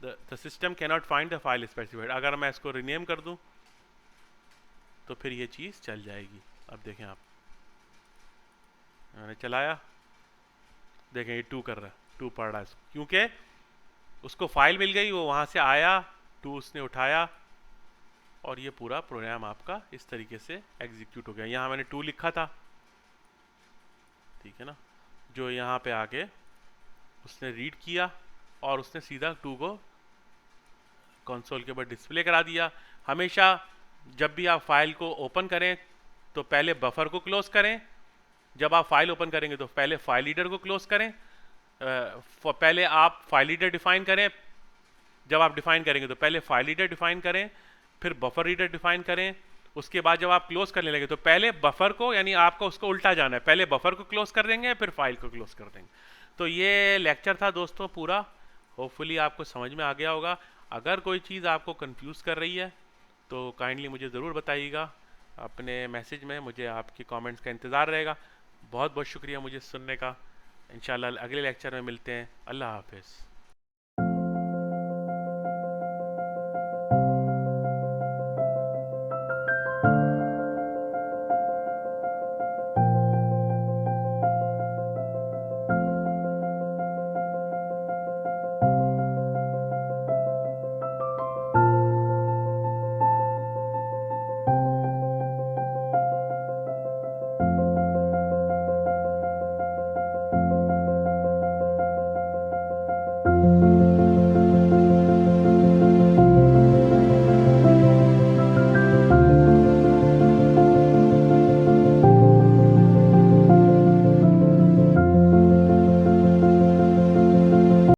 the system can not find the file specified. अगर मैं इसको रीनेम कर दूं तो फिर ये चीज़ चल जाएगी। अब देखें आप, मैंने चलाया, देखें ये 2 कर रहा है, 2 पढ़ रहा है इसको, क्योंकि उसको फाइल मिल गई, वो वहाँ से आया, 2 उसने उठाया, और ये पूरा प्रोग्राम आपका इस तरीके से एग्जीक्यूट हो गया। यहाँ मैंने 2 लिखा था, ठीक है ना, जो यहाँ पे आके उसने रीड किया और उसने सीधा 2 को कंसोल के ऊपर डिस्प्ले करा दिया। हमेशा जब भी आप फाइल को ओपन करें तो पहले बफर को क्लोज करें, जब आप फाइल ओपन करेंगे तो पहले फाइल रीडर को क्लोज करें, पहले आप फाइल रीडर डिफाइन करें, जब आप डिफाइन करेंगे तो पहले फाइल रीडर डिफाइन करें, फिर बफर रीडर डिफाइन करें। उसके बाद जब आप क्लोज करने लगे तो पहले बफर को, यानी आपको उसको उल्टा जाना है, पहले बफर को क्लोज कर देंगे फिर फाइल को क्लोज कर देंगे। तो ये लेक्चर था दोस्तों पूरा, होपफुली आपको समझ में आ गया होगा। अगर कोई चीज़ आपको कंफ्यूज कर रही है तो काइंडली मुझे ज़रूर बताइएगा अपने मैसेज में, मुझे आपके कमेंट्स का इंतज़ार रहेगा। बहुत बहुत शुक्रिया मुझे सुनने का। इंशाल्लाह अगले लेक्चर में मिलते हैं। अल्लाह हाफिज़।